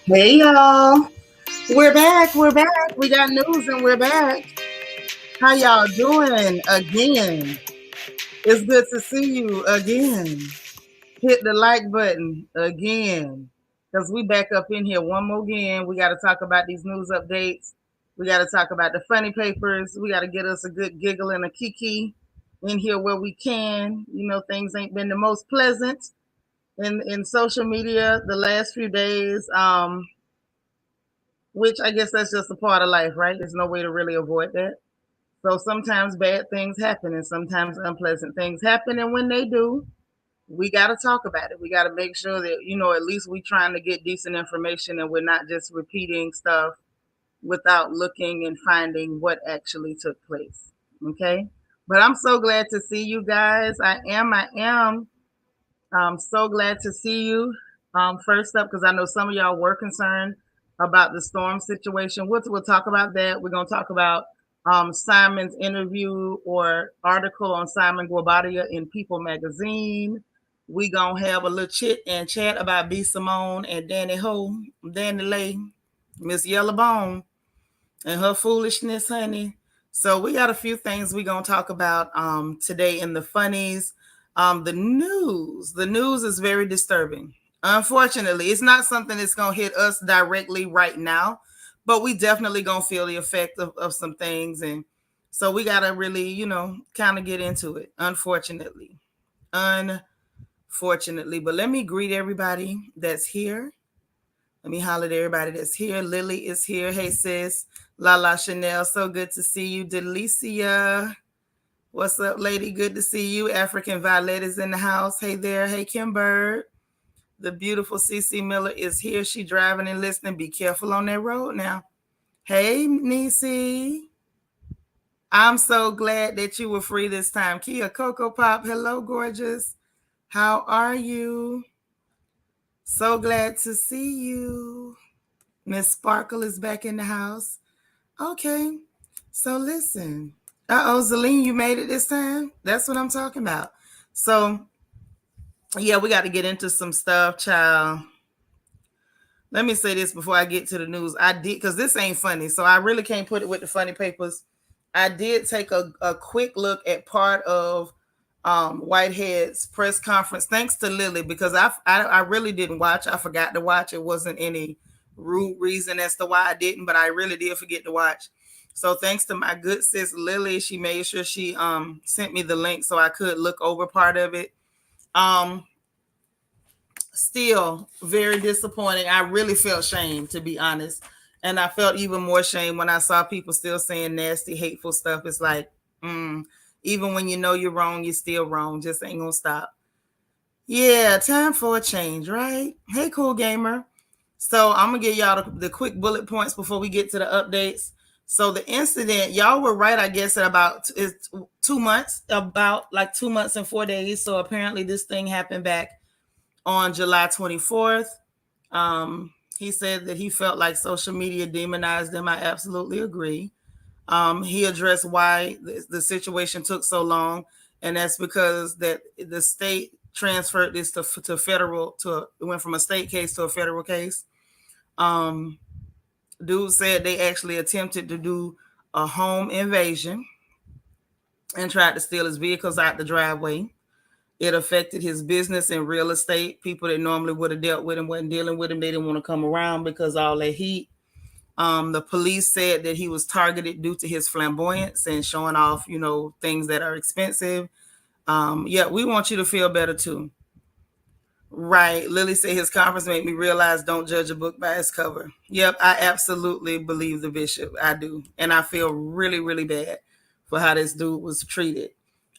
Hey y'all, we're back. We're back. We got news and we're back. How y'all doing again? It's good to see you again. Hit the like button again because we back up in here one more again. We got to talk about these news updates. We got to talk about the funny papers. We got to get us a good giggle and a kiki in here where we can. You know, things ain't been the most pleasant in social media the last few days. Which I guess that's just a part of life, right? There's no way to really avoid that. So sometimes bad things happen and sometimes unpleasant things happen. And when they do, we got to talk about it. We got to make sure that, at least we trying to get decent information and we're not just repeating stuff without looking and finding what actually took place. Okay. But I'm so glad to see you guys. I am so glad to see you. First up, because I know some of y'all were concerned about the storm situation. We'll talk about that. We're going to talk about Simon's interview or article on Simon Guobadia in People magazine. We're going to have a little chit and chat about B. Simone and Danny Lay, Miss Yellowbone, and her foolishness, honey. So we got a few things we're gonna talk about today in the funnies. The news is very disturbing. Unfortunately, it's not something that's gonna hit us directly right now, but we definitely gonna feel the effect of some things, and so we gotta really, kind of get into it. Unfortunately, but let me greet everybody that's here. Let me holler at everybody that's here. Lily is here. Hey, sis. Lala Chanel, so good to see you. Delicia, what's up, lady? Good to see you. African Violet is in the house. Hey there. Hey, Kimber. The beautiful CC Miller is here. She driving and listening. Be careful on that road now. Hey, Nisi. I'm so glad that you were free this time. Kia Coco Pop. Hello, gorgeous. How are you? So glad to see you. Miss Sparkle is back in the house. Okay. So listen. Zeline, you made it this time. That's what I'm talking about. So yeah, we got to get into some stuff, child. Let me say this before I get to the news. I did, because this ain't funny, so I really can't put it with the funny papers. I did take a quick look at part of Whitehead's press conference, thanks to Lily, because I really didn't watch. I forgot to watch. It wasn't any rude reason as to why I didn't, but I really did forget to watch. So thanks to my good sis Lily, she made sure she sent me the link so I could look over part of it. Still very disappointing. I really felt shame, to be honest. And I felt even more shame when I saw people still saying nasty, hateful stuff. It's like, even when you know you're wrong, you're still wrong. Just ain't gonna stop. Yeah, time for a change, right? Hey, cool gamer. So I'm gonna give y'all the quick bullet points before we get to the updates. So the incident, y'all were right, I guess, at about 2 months, about like 2 months and 4 days. So apparently this thing happened back on July 24th. He said that he felt like social media demonized him. I absolutely agree. He addressed why the situation took so long, and that's because that the state transferred this to federal. It went from a state case to a federal case. Dude said they actually attempted to do a home invasion and tried to steal his vehicles out the driveway. It affected his business and real estate. People that normally would have dealt with him wasn't dealing with him. They didn't want to come around because all that heat. The police said that he was targeted due to his flamboyance and showing off, things that are expensive. Yeah, we want you to feel better too. Right. Lily said his conference made me realize don't judge a book by its cover. Yep, I absolutely believe the bishop. I do. And I feel really, really bad for how this dude was treated.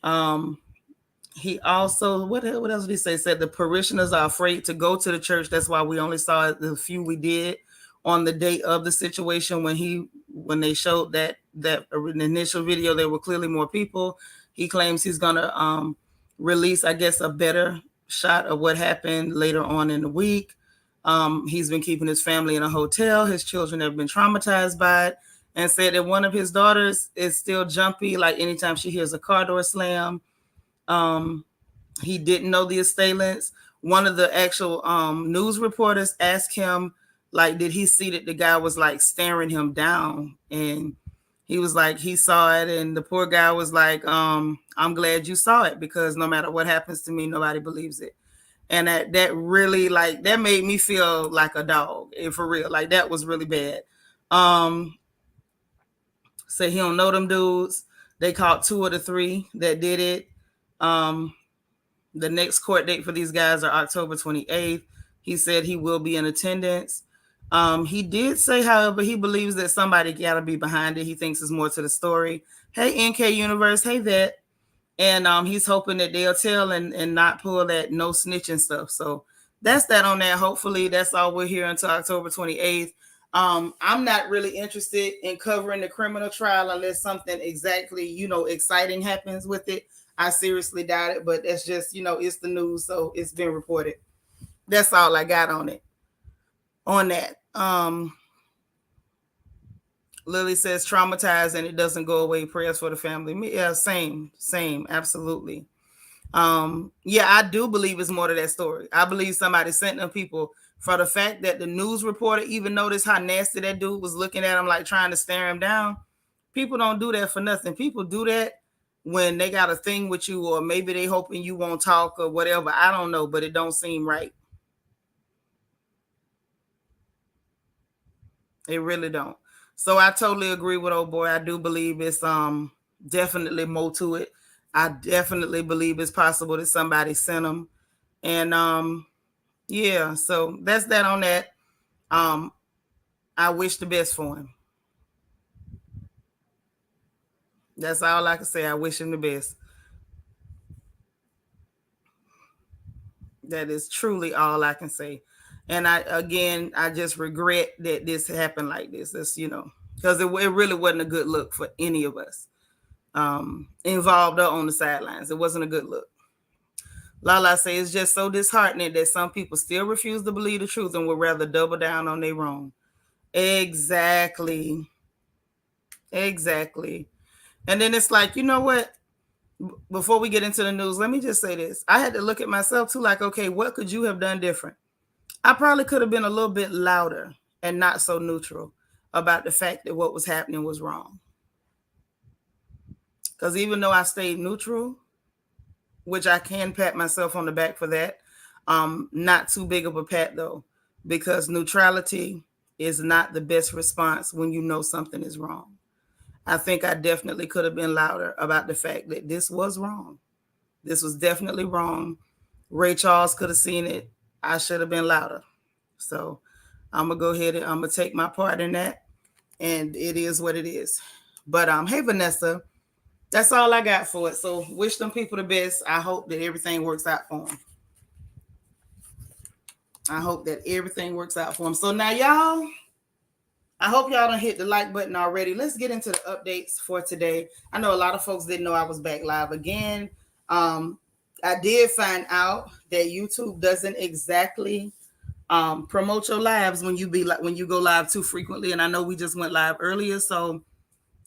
He also, what else did he say? Said the parishioners are afraid to go to the church. That's why we only saw the few we did on the date of the situation when they showed that initial video. There were clearly more people. He claims he's gonna release, I guess, a better shot of what happened later on in the week. He's been keeping his family in a hotel. His children have been traumatized by it, and said that one of his daughters is still jumpy, like anytime she hears a car door slam. He didn't know the assailants. One of the actual news reporters asked him, like, did he see that the guy was like staring him down? And he was like, he saw it, and the poor guy was like, I'm glad you saw it, because no matter what happens to me, nobody believes it. And that really, like, that made me feel like a dog, and for real, like, that was really bad. Say he don't know them dudes. They caught 2 of the 3 that did it. The next court date for these guys are October 28th. He said he will be in attendance. He did say, however, he believes that somebody got to be behind it. He thinks there's more to the story. Hey, NK Universe. Hey, Vet. And he's hoping that they'll tell and not pull that no snitching stuff. So that's that on that. Hopefully that's all we're here until October 28th. I'm not really interested in covering the criminal trial unless something exactly, exciting happens with it. I seriously doubt it, but that's just, it's the news, so it's been reported. That's all I got on it. On that. Lily says traumatized and it doesn't go away. Prayers for the family. Yeah, same, absolutely. Yeah, I do believe it's more to that story. I believe somebody sent them people, for the fact that the news reporter even noticed how nasty that dude was looking at him, like trying to stare him down. People don't do that for nothing. People do that when they got a thing with you, or maybe they hoping you won't talk or whatever. I don't know, but it don't seem right. It really don't. So I totally agree with old boy. I do believe it's definitely more to it. I definitely believe it's possible that somebody sent them. And yeah, so that's that on that. I wish the best for him. That's all I can say. I wish him the best. That is truly all I can say. And I just regret that this happened like this. It's, because it really wasn't a good look for any of us involved or on the sidelines. It wasn't a good look. Lala says it's just so disheartening that some people still refuse to believe the truth and would rather double down on their wrong. Exactly. And then it's like, you know what? Before we get into the news, let me just say this. I had to look at myself too, like, okay, what could you have done different? I probably could have been a little bit louder and not so neutral about the fact that what was happening was wrong. Because even though I stayed neutral, which I can pat myself on the back for that, not too big of a pat though, because neutrality is not the best response when you know something is wrong. I think I definitely could have been louder about the fact that this was wrong. This was definitely wrong. Ray Charles could have seen it. I should have been louder. So I'm going to go ahead and I'm going to take my part in that. And it is what it is. But hey, Vanessa, that's all I got for it. So wish them people the best. I hope that everything works out for them. So now, y'all, I hope y'all don't hit the like button already. Let's get into the updates for today. I know a lot of folks didn't know I was back live again. I did find out that YouTube doesn't exactly promote your lives when you go live too frequently. And I know we just went live earlier, so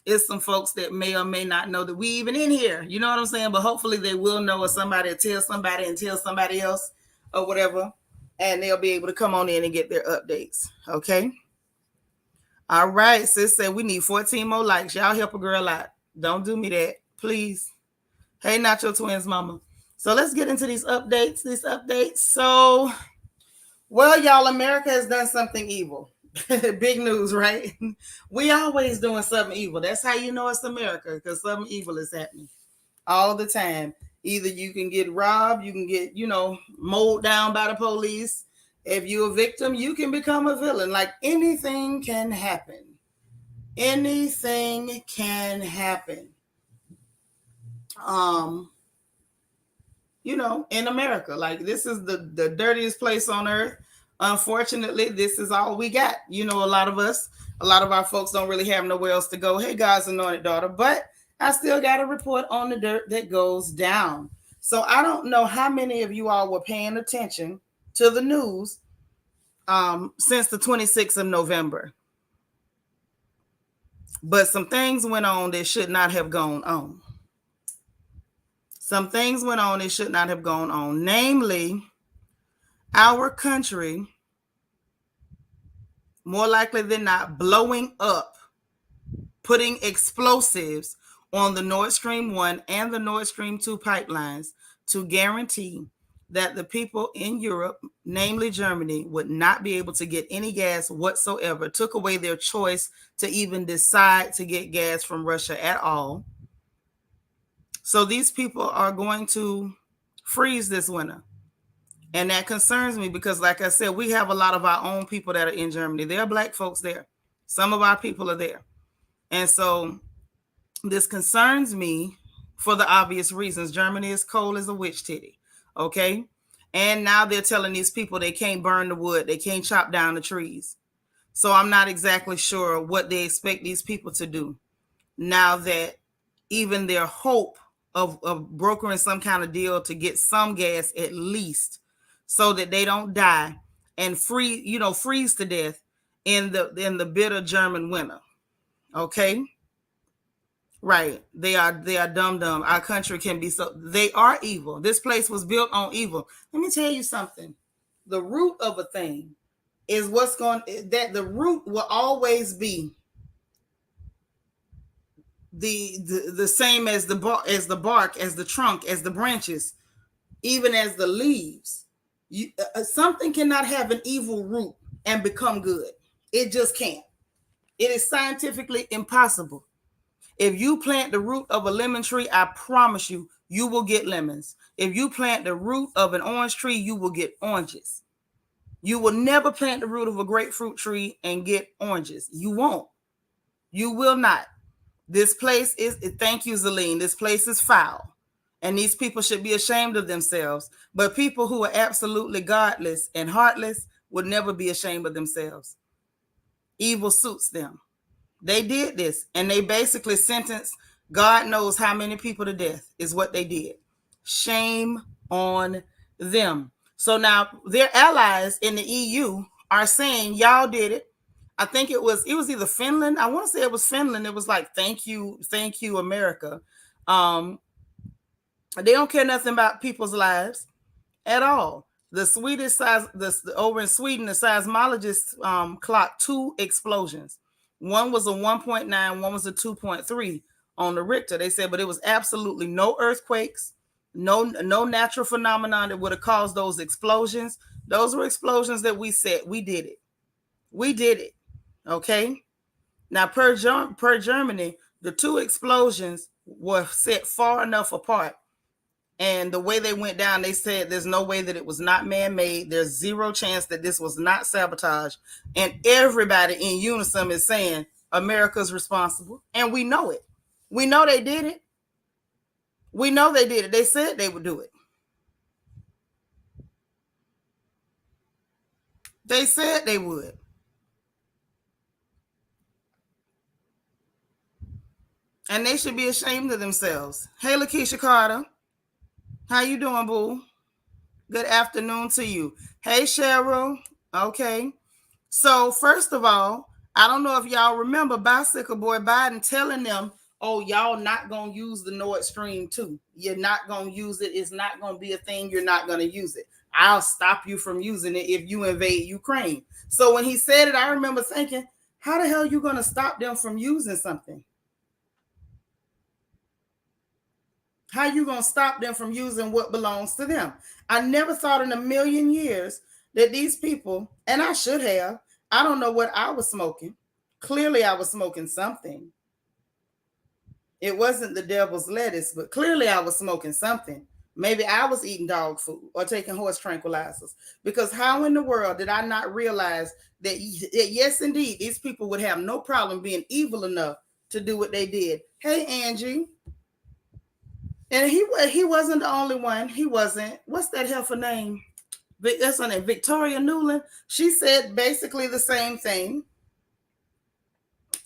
it's some folks that may or may not know that we even in here. You know what I'm saying? But hopefully they will know, or somebody will tell somebody and tell somebody else or whatever, and they'll be able to come on in and get their updates. Okay. All right, sis said we need 14 more likes. Y'all help a girl out. Don't do me that, please. Hey, Nacho Twins mama. So let's get into these updates. So, well, y'all, America has done something evil. Big news, right? We always doing something evil. That's how you know it's America, because something evil is happening all the time. Either you can get robbed, you can get, mowed down by the police. If you're a victim, you can become a villain. Like, anything can happen. Anything can happen. In America, like, this is the dirtiest place on earth. Unfortunately, this is all we got. A lot of our folks don't really have nowhere else to go. Hey, God's anointed daughter, but I still got a report on the dirt that goes down. So I don't know how many of you all were paying attention to the news since the 26th of November. But some things went on that should not have gone on. Some things went on that should not have gone on. Namely, our country more likely than not, blowing up, putting explosives on the Nord Stream 1 and the Nord Stream 2 pipelines to guarantee that the people in Europe, namely Germany, would not be able to get any gas whatsoever, took away their choice to even decide to get gas from Russia at all. So these people are going to freeze this winter. And that concerns me because, like I said, we have a lot of our own people that are in Germany. There are Black folks there. Some of our people are there. And so this concerns me for the obvious reasons. Germany is cold as a witch titty. Okay. And now they're telling these people they can't burn the wood, they can't chop down the trees. So I'm not exactly sure what they expect these people to do now that even their hope of brokering some kind of deal to get some gas at least so that they don't die and freeze to death in the bitter German winter. Okay. Right. They are dumb. Our country can be so, they are evil. This place was built on evil. Let me tell you something. The root of a thing is that the root will always be the same as the bark, as the trunk, as the branches, even as the leaves. Something cannot have an evil root and become good. It just can't. It is scientifically impossible. If you plant the root of a lemon tree, I promise you, you will get lemons. If you plant the root of an orange tree, you will get oranges. You will never plant the root of a grapefruit tree and get oranges. You won't. You will not. This place is, thank you, Zelene, this place is foul. And these people should be ashamed of themselves. But people who are absolutely godless and heartless would never be ashamed of themselves. Evil suits them. They did this, and they basically sentenced God knows how many people to death is what they did. Shame on them. So now their allies in the EU are saying, y'all did it. I think it was either Finland. I want to say it was Finland. It was like, thank you, America. They don't care nothing about people's lives at all. The over in Sweden, the seismologists clocked 2 explosions. One was a 1.9, one was a 2.3 on the Richter. They said, but it was absolutely no earthquakes, no natural phenomenon that would have caused those explosions. Those were explosions that we said we did it. We did it. Okay. Now, per Germany, the 2 explosions were set far enough apart. And the way they went down, they said there's no way that it was not man-made. There's zero chance that this was not sabotage. And everybody in unison is saying America's responsible. And we know it. We know they did it. We know they did it. They said they would do it. They said they would. And they should be ashamed of themselves. Hey, Lakeisha Carter. How you doing, boo? Good afternoon to you. Hey, Cheryl. Okay. So first of all, I don't know if y'all remember Bicycle Boy Biden telling them, oh, y'all not going to use the Nord Stream 2. You're not going to use it. It's not going to be a thing. You're not going to use it. I'll stop you from using it if you invade Ukraine. So when he said it, I remember thinking, how the hell are you going to stop them from using something? How you going to stop them from using what belongs to them? I never thought in a million years that these people, and I should have, I don't know what I was smoking. Clearly I was smoking something. It wasn't the devil's lettuce, but clearly I was smoking something. Maybe I was eating dog food or taking horse tranquilizers. Because how in the world did I not realize that yes, indeed, these people would have no problem being evil enough to do what they did? Hey, Angie. And he wasn't the only one. He wasn't. What's that heifer name? That's her name, Victoria Nuland. She said basically the same thing.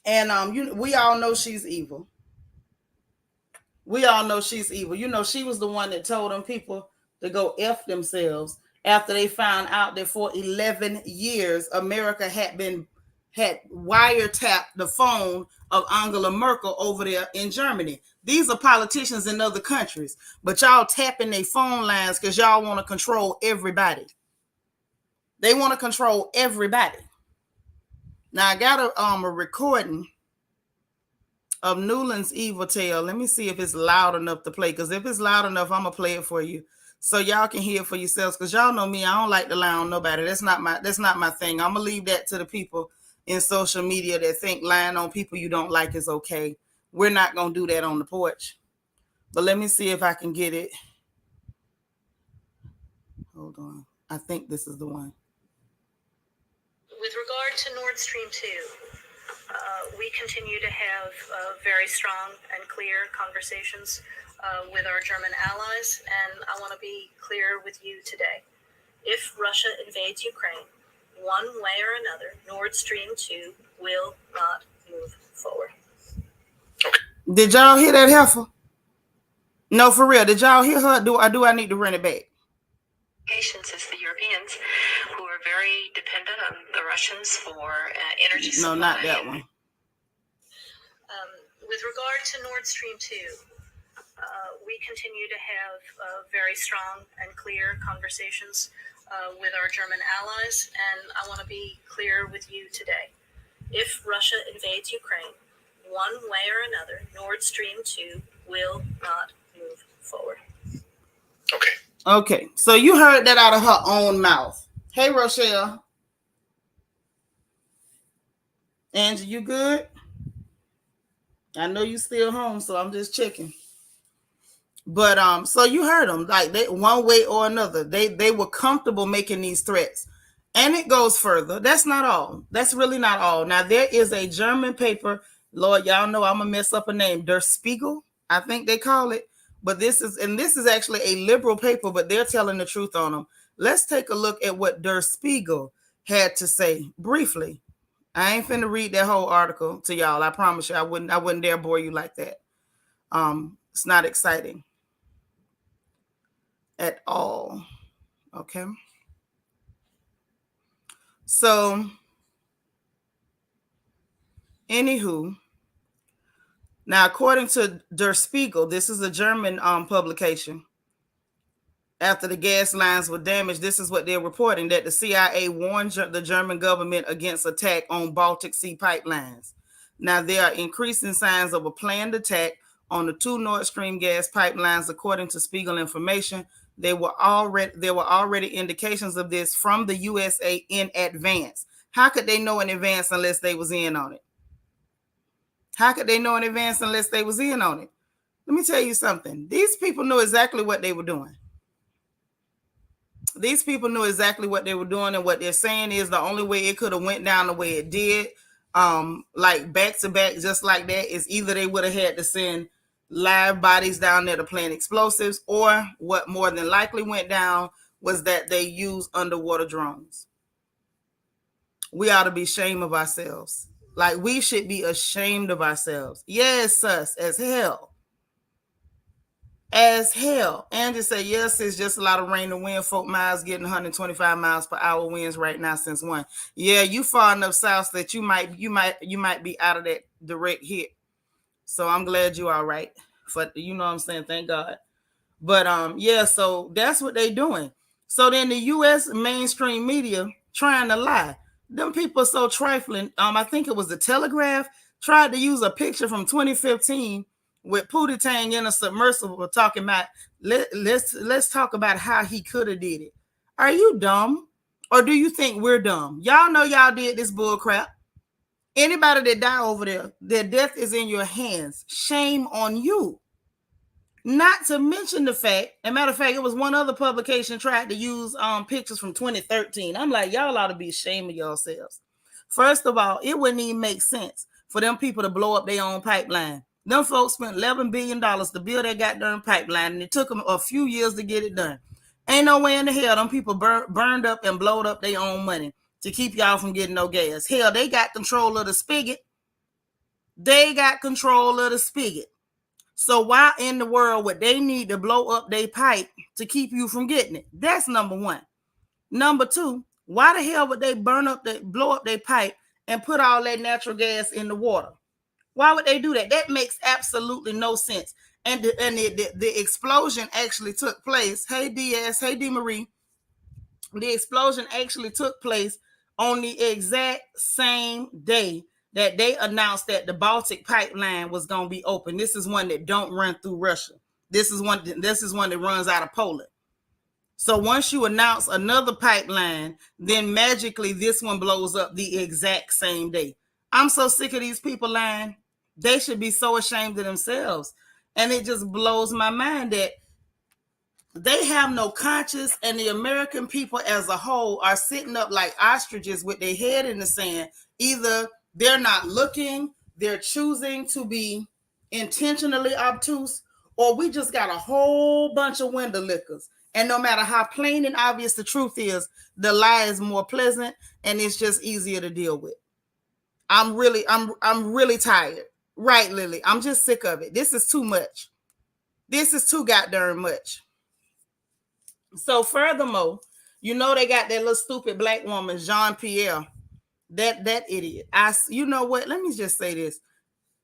And we all know she's evil. We all know she's evil. You know, she was the one that told them people to go F themselves after they found out that for 11 years America had wiretapped the phone of Angela Merkel over there in Germany. These are politicians in other countries, but y'all tapping their phone lines because y'all want to control everybody. They want to control everybody. Now I got a recording of Newland's Evil Tale. Let me see if it's loud enough to play. Because if it's loud enough, I'm gonna play it for you so y'all can hear it for yourselves. Because y'all know me, I don't like to lie on nobody. That's not my thing. I'm gonna leave that to the people in social media that think lying on people you don't like is okay. We're not gonna do that on the porch. But let me see if I can get it. Hold on. I think this is the one. With regard to Nord Stream 2, we continue to have very strong and clear conversations with our German allies, and I want to be clear with you today. If Russia invades Ukraine, one way or another, Nord Stream 2 will not move forward. Did y'all hear that heifer? No, for real. Did y'all hear her? Do I need to run it back? Since the Europeans, who are very dependent on the Russians for energy supply. No, not that one. With regard to Nord Stream 2, we continue to have very strong and clear conversations with our German allies, and I want to be clear with you today. If Russia invades Ukraine, one way or another, Nord Stream 2 will not move forward. Okay, so you heard that out of her own mouth. Hey, Rochelle. Angie, you good? I know you still home, so I'm just checking. But so you heard them, like they one way or another, they were comfortable making these threats. And it goes further. That's not all. That's really not all. Now there is a German paper, Lord, y'all know I'm gonna mess up a name, Der Spiegel, I think they call it. But this is actually a liberal paper, but they're telling the truth on them. Let's take a look at what Der Spiegel had to say briefly. I ain't finna read that whole article to y'all. I promise you, I wouldn't dare bore you like that. It's not exciting at all. Okay. So, anywho, now according to Der Spiegel, this is a German publication. After the gas lines were damaged, this is what they're reporting, that the CIA warned the German government against attack on Baltic Sea pipelines. Now, there are increasing signs of a planned attack on the 2 Nord Stream gas pipelines, according to Spiegel information. There were already indications of this from the USA in advance. How could they know in advance unless they was in on it? How could they know in advance unless they was in on it? Let me tell you something. These people knew exactly what they were doing. These people knew exactly what they were doing, and what they're saying is the only way it could have went down the way it did, like back to back, just like that, is either they would have had to send live bodies down there to plant explosives, or what more than likely went down was that they used underwater drones. We ought to be ashamed of ourselves. Like, we should be ashamed of ourselves. Yes, sus, as hell. As hell. Angie said, yes, it's just a lot of rain and wind. Folk miles getting 125 miles per hour winds right now since 1. Yeah, you far enough south that you might be out of that direct hit. So I'm glad you all right. But you know what I'm saying? Thank God. But yeah, so that's what they doing. So then the US mainstream media trying to lie. Them people are so trifling. I think it was the Telegraph tried to use a picture from 2015 with Pootie Tang in a submersible talking about let's talk about how he could have did it. Are you dumb? Or do you think we're dumb? Y'all know y'all did this bull crap. Anybody that die over there, their death is in your hands. Shame on you. Not to mention the fact, as a matter of fact, it was one other publication tried to use pictures from 2013. I'm like, y'all ought to be ashamed of yourselves. First of all, it wouldn't even make sense for them people to blow up their own pipeline. Them folks spent $11 billion to build that goddamn pipeline, and it took them a few years to get it done. Ain't no way in the hell them people burned up and blowed up their own money to keep y'all from getting no gas. Hell, they got control of the spigot. They got control of the spigot. So why in the world would they need to blow up their pipe to keep you from getting it? That's number one. Number two, why the hell would they blow up their pipe and put all that natural gas in the water? Why would they do that? That makes absolutely no sense. And the explosion actually took place. Hey, DS. Hey, D. Marie. The explosion actually took place on the exact same day that they announced that the Baltic pipeline was going to be open. This is one that don't run through Russia. This is one that runs out of Poland. So once you announce another pipeline, then magically this one blows up the exact same day. I'm so sick of these people lying. They should be so ashamed of themselves. And it just blows my mind that they have no conscience, and the American people as a whole are sitting up like ostriches with their head in the sand. Either they're not looking, they're choosing to be intentionally obtuse, or we just got a whole bunch of window lickers. And no matter how plain and obvious the truth is, the lie is more pleasant and it's just easier to deal with. I'm really tired. Right, Lily. I'm just sick of it. This is too much. This is too goddamn much. So furthermore, they got that little stupid black woman, Jean Pierre, that idiot. You know what? Let me just say this.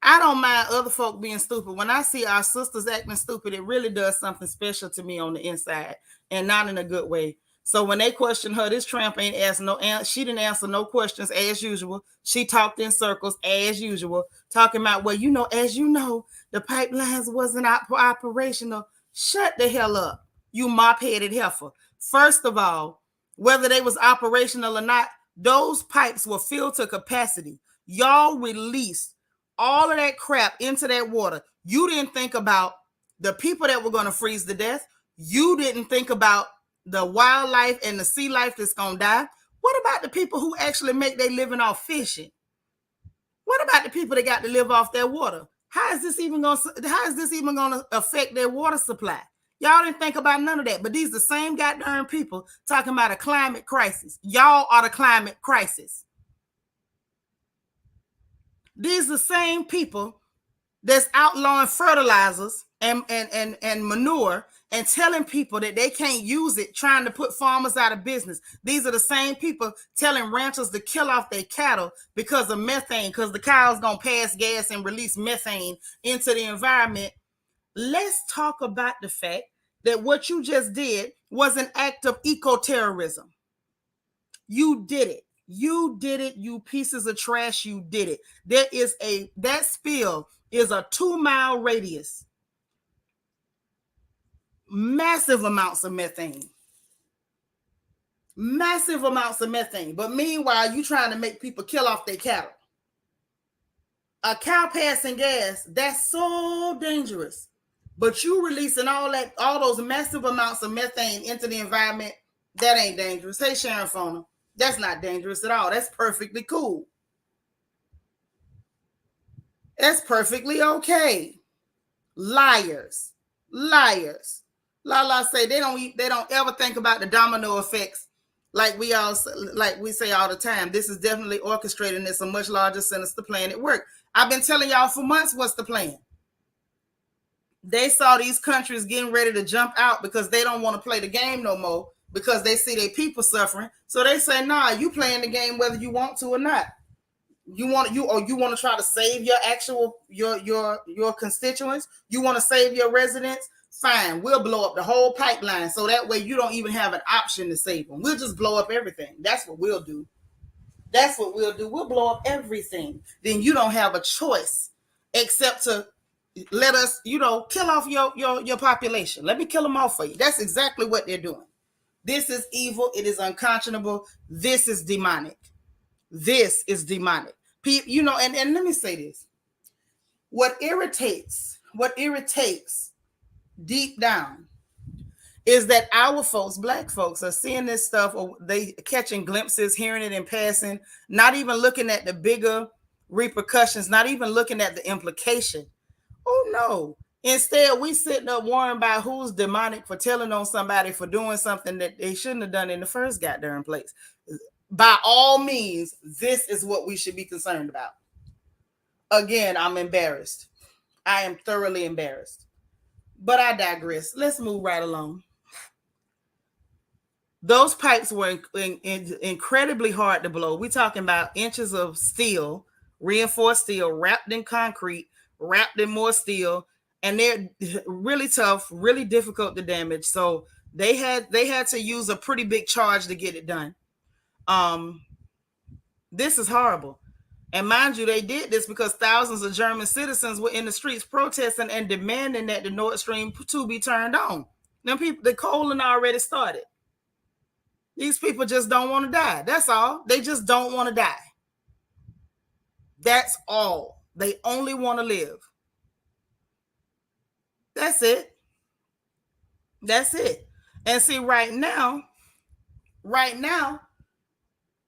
I don't mind other folk being stupid. When I see our sisters acting stupid, it really does something special to me on the inside, and not in a good way. So when they question her, this tramp ain't asked she didn't answer no questions as usual. She talked in circles as usual, talking about, well, as you know, the pipelines wasn't operational. Shut the hell up, you mop-headed heifer. First of all, whether they was operational or not, those pipes were filled to capacity. Y'all released all of that crap into that water. You didn't think about the people that were going to freeze to death. You didn't think about the wildlife and the sea life that's going to die. What about the people who actually make their living off fishing? What about the people that got to live off their water? How is this even going to affect their water supply? Y'all didn't think about none of that. But these are the same goddamn people talking about a climate crisis. Y'all are the climate crisis. These are the same people that's outlawing fertilizers and manure and telling people that they can't use it, trying to put farmers out of business. These are the same people telling ranchers to kill off their cattle because of methane, because the cow's going to pass gas and release methane into the environment. Let's talk about the fact that what you just did was an act of eco-terrorism. You did it. You did it, you pieces of trash. You did it. That spill is a 2-mile radius. Massive amounts of methane. Massive amounts of methane. But meanwhile, you trying to make people kill off their cattle. A cow passing gas, that's so dangerous. But you releasing all those massive amounts of methane into the environment, that ain't dangerous. Hey, Sharon Fona. That's not dangerous at all. That's perfectly cool. That's perfectly okay. Liars. Lala say they don't ever think about the domino effects like we say all the time. This is definitely orchestrated, and it's a much larger sinister plan at work. I've been telling y'all for months what's the plan. They saw these countries getting ready to jump out because they don't want to play the game no more, because they see their people suffering. So they say, nah, you playing the game whether you want to or not. You want to try to save your actual your constituents. You want to save your residents. Fine, we'll blow up the whole pipeline, so that way you don't even have an option to save them. We'll just blow up everything. That's what we'll do. We'll blow up everything. Then you don't have a choice except to let us, kill off your population. Let me kill them off for you. That's exactly what they're doing. This is evil. It is unconscionable. This is demonic. This is demonic. And let me say this. What irritates deep down is that our folks, black folks, are seeing this stuff, or they catching glimpses, hearing it in passing, not even looking at the bigger repercussions, not even looking at the implication. Oh no. Instead, we sitting up worrying about who's demonic for telling on somebody for doing something that they shouldn't have done in the first goddamn place. By all means, this is what we should be concerned about. Again, I'm embarrassed. I am thoroughly embarrassed. But I digress. Let's move right along. Those pipes were incredibly hard to blow. We're talking about inches of steel, reinforced steel, wrapped in concrete, wrapped in more steel, and they're really tough, really difficult to damage. So they had to use a pretty big charge to get it done. This is horrible. And mind you, they did this because thousands of German citizens were in the streets protesting and demanding that the Nord Stream 2 be turned on. Them people, the coaling already started. These people just don't want to die. That's all. They just don't want to die. That's all. They only want to live. That's it. That's it. And see, right now,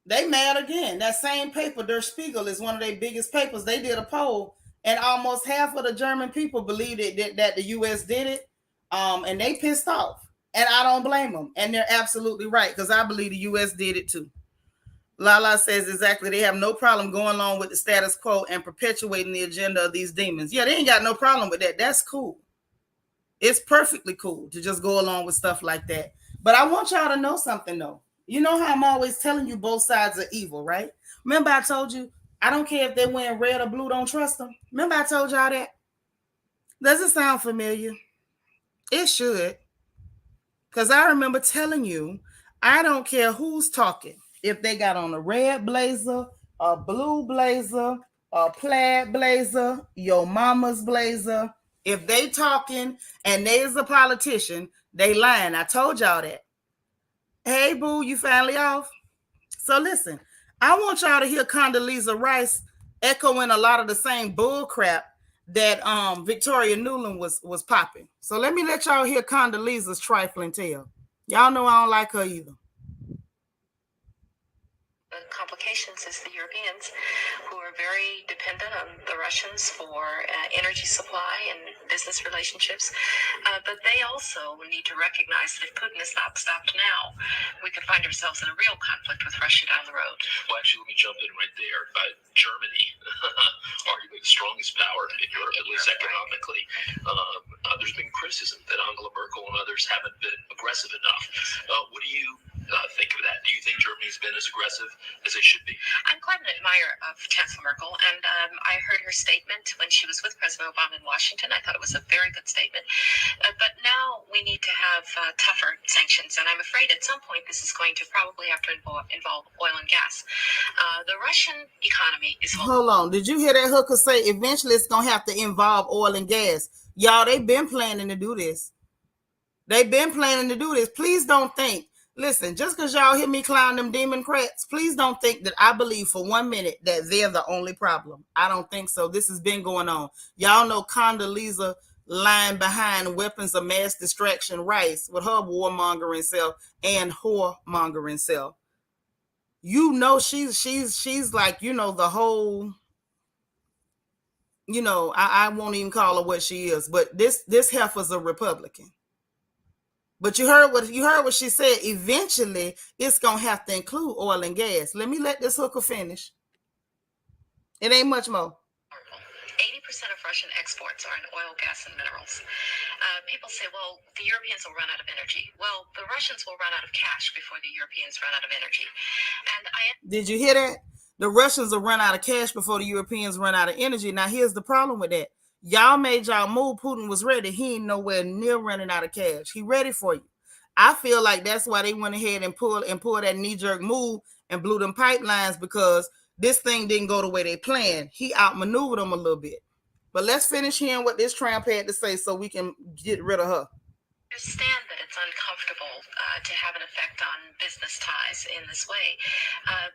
they mad again. That same paper, Der Spiegel, is one of their biggest papers. They did a poll, and almost half of the German people believed that the U.S. did it, and they pissed off. And I don't blame them. And they're absolutely right, because I believe the U.S. did it too. Lala says exactly. They have no problem going along with the status quo and perpetuating the agenda of these demons. Yeah, they ain't got no problem with that. That's cool. It's perfectly cool to just go along with stuff like that. But I want y'all to know something, though. You know how I'm always telling you both sides are evil, right? Remember I told you, I don't care if they're wearing red or blue, don't trust them. Remember I told y'all that? Does it sound familiar? It should. Because I remember telling you, I don't care who's talking. If they got on a red blazer, a blue blazer, a plaid blazer, your mama's blazer, if they talking and they is a politician, they lying. I told y'all that. Hey, boo, you finally off? So listen, I want y'all to hear Condoleezza Rice echoing a lot of the same bull crap that Victoria Nuland was popping. So let me let y'all hear Condoleezza's trifling tale. Y'all know I don't like her either. The complications is the Europeans, who are very dependent on the Russians for energy supply and business relationships. But they also need to recognize that if Putin is not stopped now, we could find ourselves in a real conflict with Russia down the road. Well, actually, let me jump in right there. Germany, arguably the strongest power in Europe, at least economically. There's been criticism that Angela Merkel and others haven't been aggressive enough. What do you think of that? Do you think Germany's been as aggressive as they should be? I'm quite an admirer of Chancellor Merkel, and I heard her statement when she was with President Obama in Washington. I thought it was a very good statement. But now we need to have tougher sanctions, and I'm afraid at some point this is going to probably have to involve oil and gas. The Russian economy is... Hold on. Did you hear that hooker say eventually it's going to have to involve oil and gas? Y'all, they've been planning to do this. They've been planning to do this. Please don't think. Listen, just because y'all hear me clown them Democrats, please don't think that I believe for 1 minute that they're the only problem. I don't think so. This has been going on. Y'all know Condoleezza lying behind weapons of mass distraction Rice with her warmongering self and whoremongering self. You know she's like, you know, the whole, you know, I won't even call her what she is, but this heifer's a Republican. But you heard what she said. Eventually, it's gonna have to include oil and gas. Let me let this hooker finish. It ain't much more. 80% of Russian exports are in oil, gas, and minerals. People say, well, the Europeans will run out of energy. Well, the Russians will run out of cash before the Europeans run out of energy. And Did you hear that? The Russians will run out of cash before the Europeans run out of energy. Now, here's the problem with that. Y'all made y'all move. Putin was ready. He ain't nowhere near running out of cash. He ready for you. I feel like that's why they went ahead and pulled that knee-jerk move and blew them pipelines, because this thing didn't go the way they planned. He outmaneuvered them a little bit. But let's finish hearing what this Trump had to say so we can get rid of her. I understand that it's uncomfortable to have an effect on business ties in this way,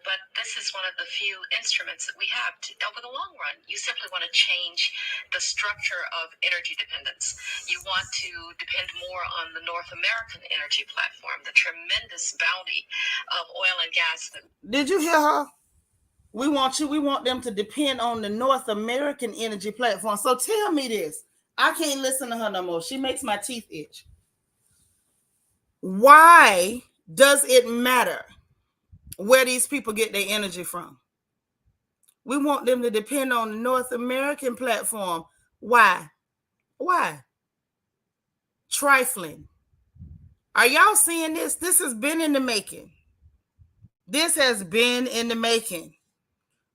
but this is one of the few instruments that we have over the long run. You simply want to change the structure of energy dependence. You want to depend more on the North American energy platform, the tremendous bounty of oil and gas. Did you hear her? We want them to depend on the North American energy platform. So tell me this. I can't listen to her no more. She makes my teeth itch. Why does it matter where these people get their energy from? We want them to depend on the North American platform. Why? Trifling. Are y'all seeing this? This has been in the making.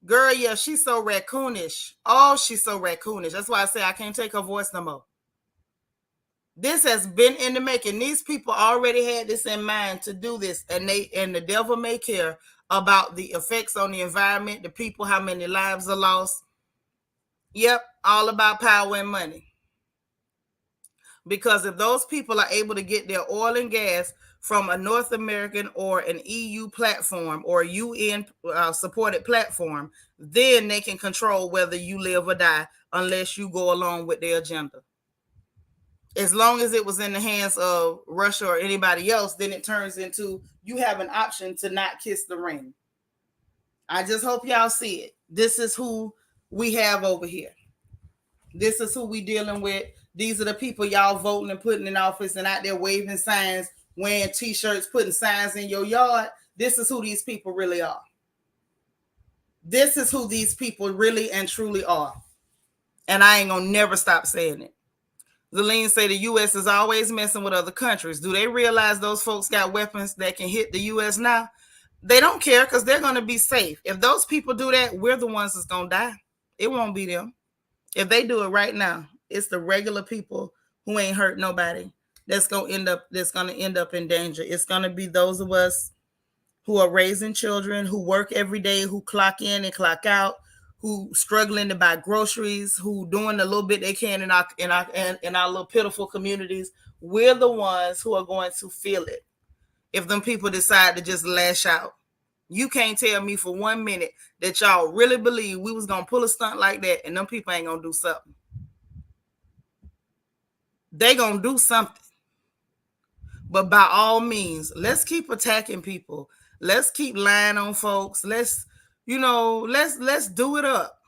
Girl, yeah, she's so raccoonish. Oh, she's so raccoonish. That's why I say I can't take her voice no more. This has been in the making. These people already had this in mind to do this, and the devil may care about the effects on the environment, the people, how many lives are lost. Yep, all about power and money. Because if those people are able to get their oil and gas from a North American or an EU platform or a UN supported platform, then they can control whether you live or die unless you go along with their agenda. As long as it was in the hands of Russia or anybody else, then it turns into you have an option to not kiss the ring. I just hope y'all see it. This is who we have over here. This is who we dealing with. These are the people y'all voting and putting in office and out there waving signs, wearing t-shirts, putting signs in your yard. This is who these people really are. This is who these people really and truly are. And I ain't gonna never stop saying it. Zelene say the U.S. is always messing with other countries. Do they realize those folks got weapons that can hit the U.S. now? They don't care because they're going to be safe. If those people do that, we're the ones that's going to die. It won't be them. If they do it right now, it's the regular people who ain't hurt nobody that's going to end up in danger. It's going to be those of us who are raising children, who work every day, who clock in and clock out, who struggling to buy groceries, who doing the little bit they can in our little pitiful communities. We're the ones who are going to feel it if them people decide to just lash out. You can't tell me for 1 minute that y'all really believe we was gonna pull a stunt like that and them people ain't gonna do something. They gonna do something. But by all means, let's keep attacking people. Let's keep lying on folks. Let's do it up.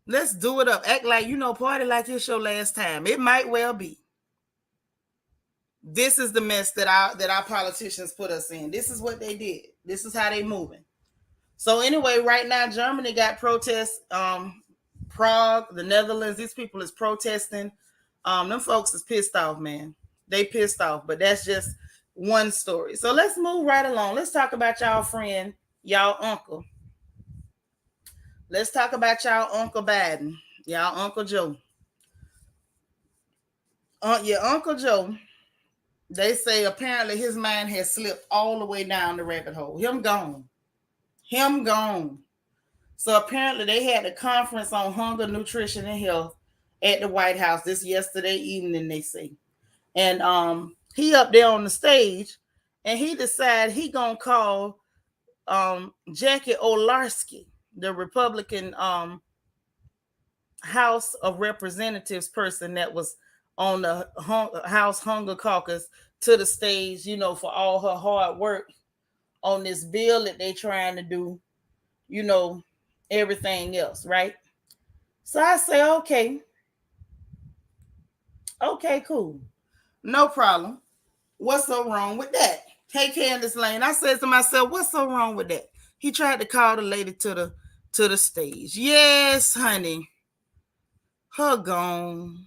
Let's do it up. Act like, party like it's your last time. It might well be. This is the mess that our politicians put us in. This is what they did. This is how they moving. So anyway, right now, Germany got protests. Prague, the Netherlands, these people is protesting. Them folks is pissed off, man. They pissed off, but that's just one story. So let's move right along. Let's talk about y'all friend, y'all uncle. Let's talk about y'all Uncle Biden, y'all Uncle Joe. Your Uncle Joe, they say apparently his mind has slipped all the way down the rabbit hole. Him gone. So apparently they had a conference on hunger, nutrition, and health at the White House this yesterday evening, they say. And he up there on the stage and he decided he gonna call Jackie Olarsky, the Republican House of Representatives person that was on the House Hunger Caucus, to the stage, for all her hard work on this bill that they trying to do, everything else, right? So I say, okay, cool. No problem. What's so wrong with that? Hey, Candace Lane, I said to myself, what's so wrong with that? He tried to call the lady to the stage. Yes, honey. Her gone.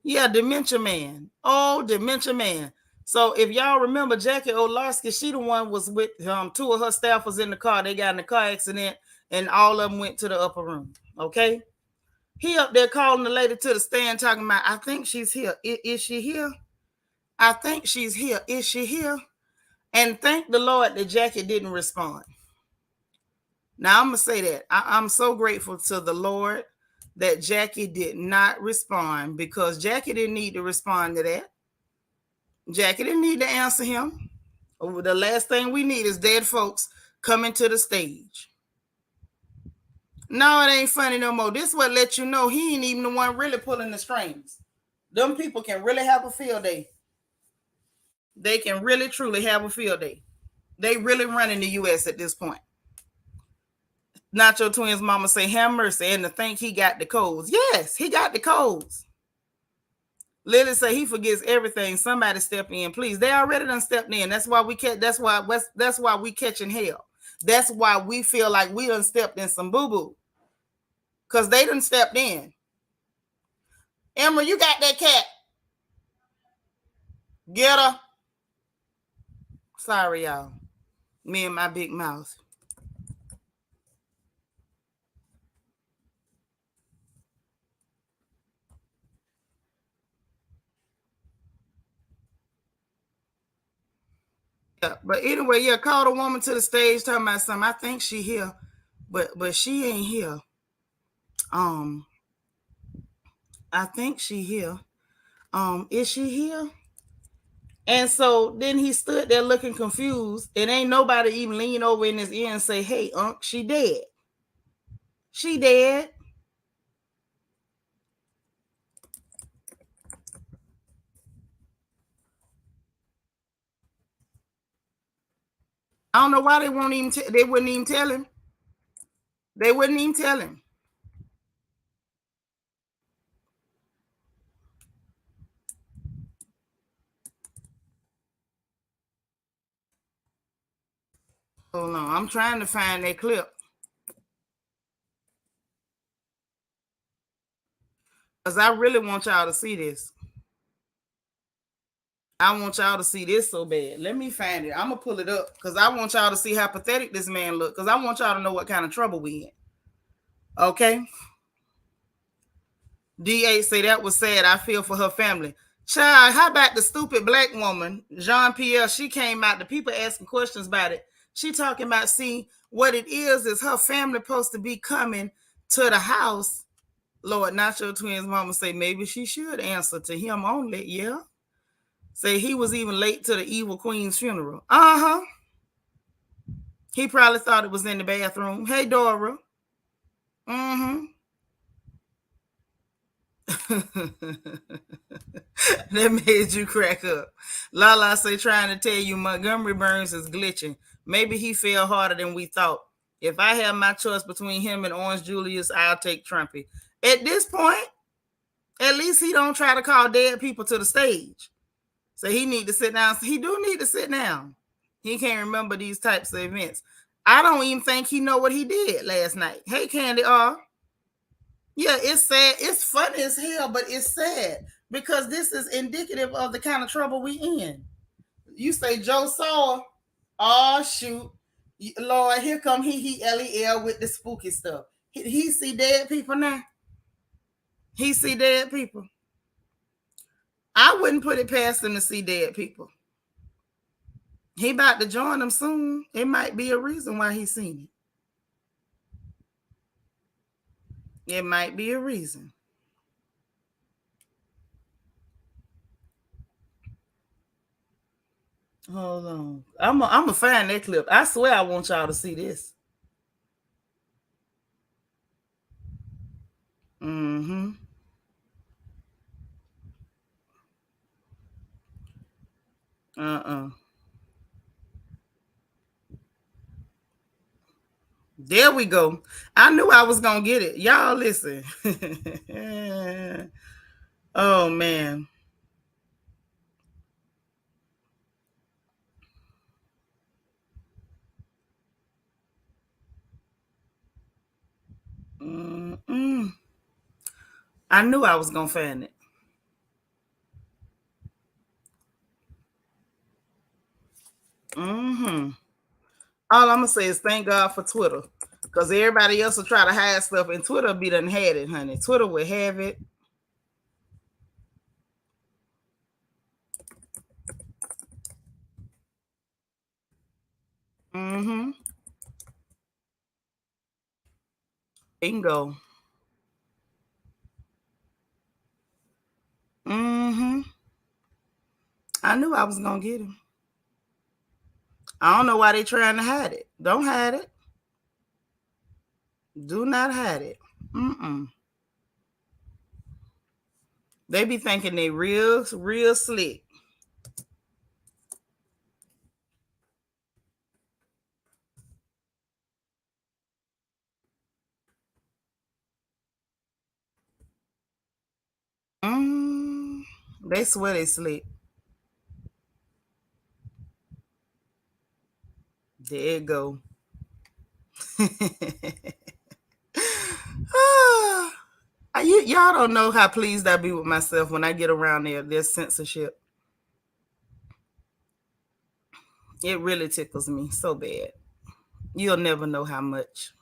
Yeah, dementia man. Oh, dementia man. So if y'all remember Jackie Olarsky, she the one was with two of her staff was in the car. They got in a car accident and all of them went to the upper room. Okay. He up there calling the lady to the stand talking about, I think she's here. Is she here? I think she's here. Is she here? And thank the Lord that Jackie didn't respond. Now I'm going to say that. I'm so grateful to the Lord that Jackie did not respond, because Jackie didn't need to respond to that. Jackie didn't need to answer him. The last thing we need is dead folks coming to the stage. No, it ain't funny no more. This what let you know he ain't even the one really pulling the strings. Them people can really have a field day. They can really, truly have a field day. They really running the U.S. at this point. Nacho Twins mama say, have mercy, and to think he got the codes. Yes, he got the codes. Lily say he forgets everything. Somebody step in, please. They already done stepped in. That's why we catch. That's why we catching hell. That's why we feel like we done stepped in some boo boo, because they done stepped in. Emma, you got that cat? Get her. Sorry, y'all. Me and my big mouth. But anyway, yeah, called a woman to the stage talking about something. I think she here, but she ain't here. Um, I think she here. Is she here? And so then he stood there looking confused, and ain't nobody even lean over in his ear and say, "Hey, Unc, she dead. She dead." I don't know why they won't even. They wouldn't even tell him. They wouldn't even tell him. Hold on, I'm trying to find that clip because I really want y'all to see this. I want y'all to see this so bad. Let me find it. I'm gonna pull it up because I want y'all to see how pathetic this man look. Because I want y'all to know what kind of trouble we in. Okay. DA say that was sad. I feel for her family. Child, how about the stupid black woman, Jean Pierre? She came out, the people asking questions about it. She talking about, see, what it is her family supposed to be coming to the house. Lord, not your twins mama say maybe she should answer to him only. Yeah. Say he was even late to the evil queen's funeral. Uh-huh. He probably thought it was in the bathroom. Hey, Dora. Mm-hmm. That made you crack up. Lala say trying to tell you Montgomery Burns is glitching. Maybe he fell harder than we thought. If I have my choice between him and Orange Julius, I'll take Trumpy. At this point, at least he don't try to call dead people to the stage. So he need to sit down. He do need to sit down. He can't remember these types of events. I don't even think he know what he did last night. Hey, Candy R. Yeah, it's sad. It's funny as hell, but it's sad because this is indicative of the kind of trouble we in. You say Joe Saw, oh shoot, Lord, here come he Lel with the spooky stuff. He see dead people now. He see dead people. I wouldn't put it past him to see dead people. He about to join them soon. It might be a reason why he seen it. It might be a reason. Hold on. I'm gonna find that clip. I swear I want y'all to see this. Mm-hmm. Uh-uh. There we go. I knew I was gonna get it. Y'all listen. Oh man. Mm-mm. I knew I was gonna find it. Mm-hmm. All I'm gonna say is thank God for Twitter. Because everybody else will try to hide stuff and Twitter be done had it, honey. Twitter will have it. Mm-hmm. Bingo. Mm-hmm. I knew I was gonna get him. I don't know why they trying to hide it. Don't hide it. Do not hide it. Mm-mm. They be thinking they real slick. Mm, they swear they slick. There you go. Y'all don't know how pleased I be with myself when I get around there. There's censorship. It really tickles me so bad. You'll never know how much.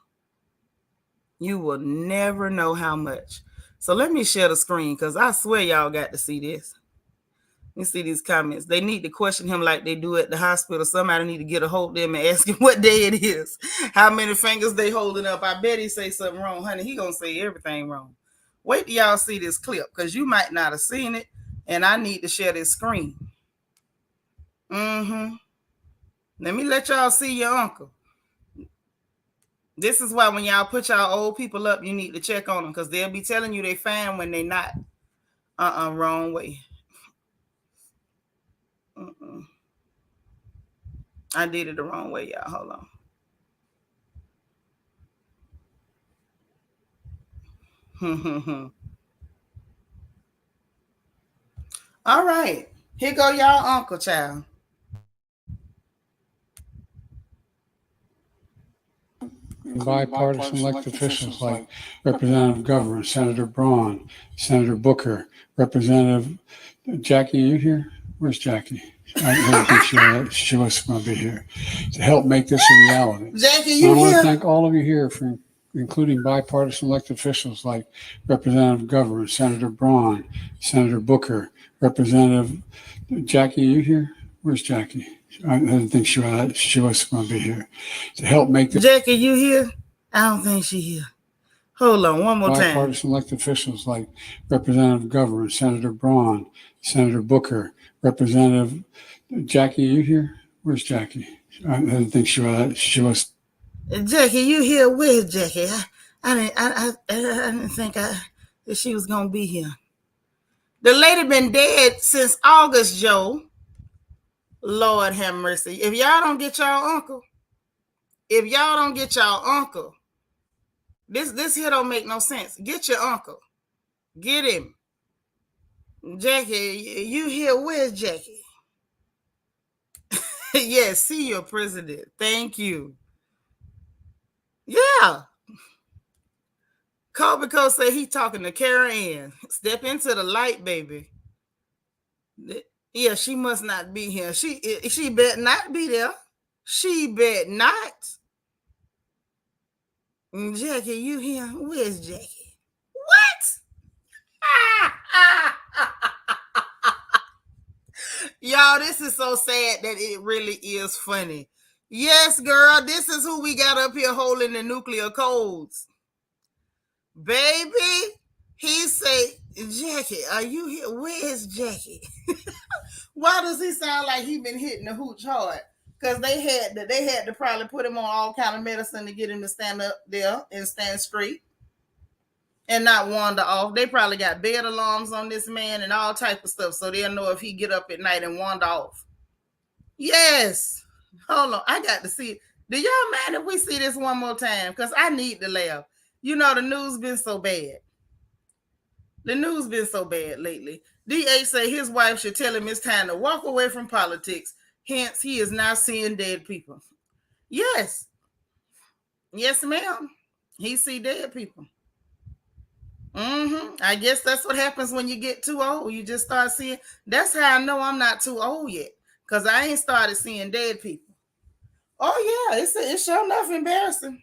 You will never know how much. So let me share the screen because I swear y'all got to see this. You see these comments. They need to question him like they do at the hospital. Somebody need to get a hold of them and ask him what day it is. How many fingers they holding up. I bet he say something wrong. Honey, he gonna say everything wrong. Wait till y'all see this clip because you might not have seen it. And I need to share this screen. Let me let y'all see your uncle. This is why when y'all put y'all old people up, you need to check on them because they'll be telling you they fine when they not. Wrong way. I did it the wrong way, y'all. Hold on. All right. Here go y'all uncle, child. Bipartisan elected officials like Representative Governor, Senator Braun, Senator Booker, Representative Jackie. Are you here? Where's Jackie? I didn't think she was going to be here to help make this a reality. Jackie, you I want here? to thank all of you here for including bipartisan elected officials like Representative Governor, Senator Braun, Senator Booker, Representative Jackie. Are you here? Where's Jackie? I didn't think she was going to be here to help make this. Jackie, you here? I don't think she here. Hold on, one more time. Bipartisan elected officials like Representative Governor, Senator Braun, Senator Booker, Representative Jackie. Are you here? Where's Jackie? I didn't think she was. Jackie, you here? Where's Jackie? I didn't think that she was gonna be here. The lady been dead since August, Joe. Lord have mercy. If y'all don't get y'all uncle, this here don't make no sense. Get your uncle. Get him. Jackie, you here? Where's Jackie? Yes, see your president. Thank you. Yeah. Kobico said he talking to Carrie Ann. Step into the light, baby. Yeah, she must not be here. She bet not be there. She bet not. Jackie, you here? Where's Jackie? What? Y'all, this is so sad that it really is funny. Yes, girl, this is who we got up here holding the nuclear codes. Baby, he say, Jackie, are you here? Where's Jackie? Why does he sound like he been hitting the hooch hard? Because they had to probably put him on all kind of medicine to get him to stand up there and stand straight and not wander off. They probably got bed alarms on this man and all type of stuff, so they'll know if he get up at night and wander off. Yes. Hold on, I got to see it. Do y'all mind if we see this one more time? Because I need to laugh. You know, the news been so bad. The news been so bad lately. DH say his wife should tell him it's time to walk away from politics. Hence, he is now seeing dead people. Yes. Yes, ma'am. He see dead people. I guess that's what happens when you get too old. You just start seeing. That's how I know I'm not too old yet. Because I ain't started seeing dead people. Oh, yeah. It's sure enough embarrassing.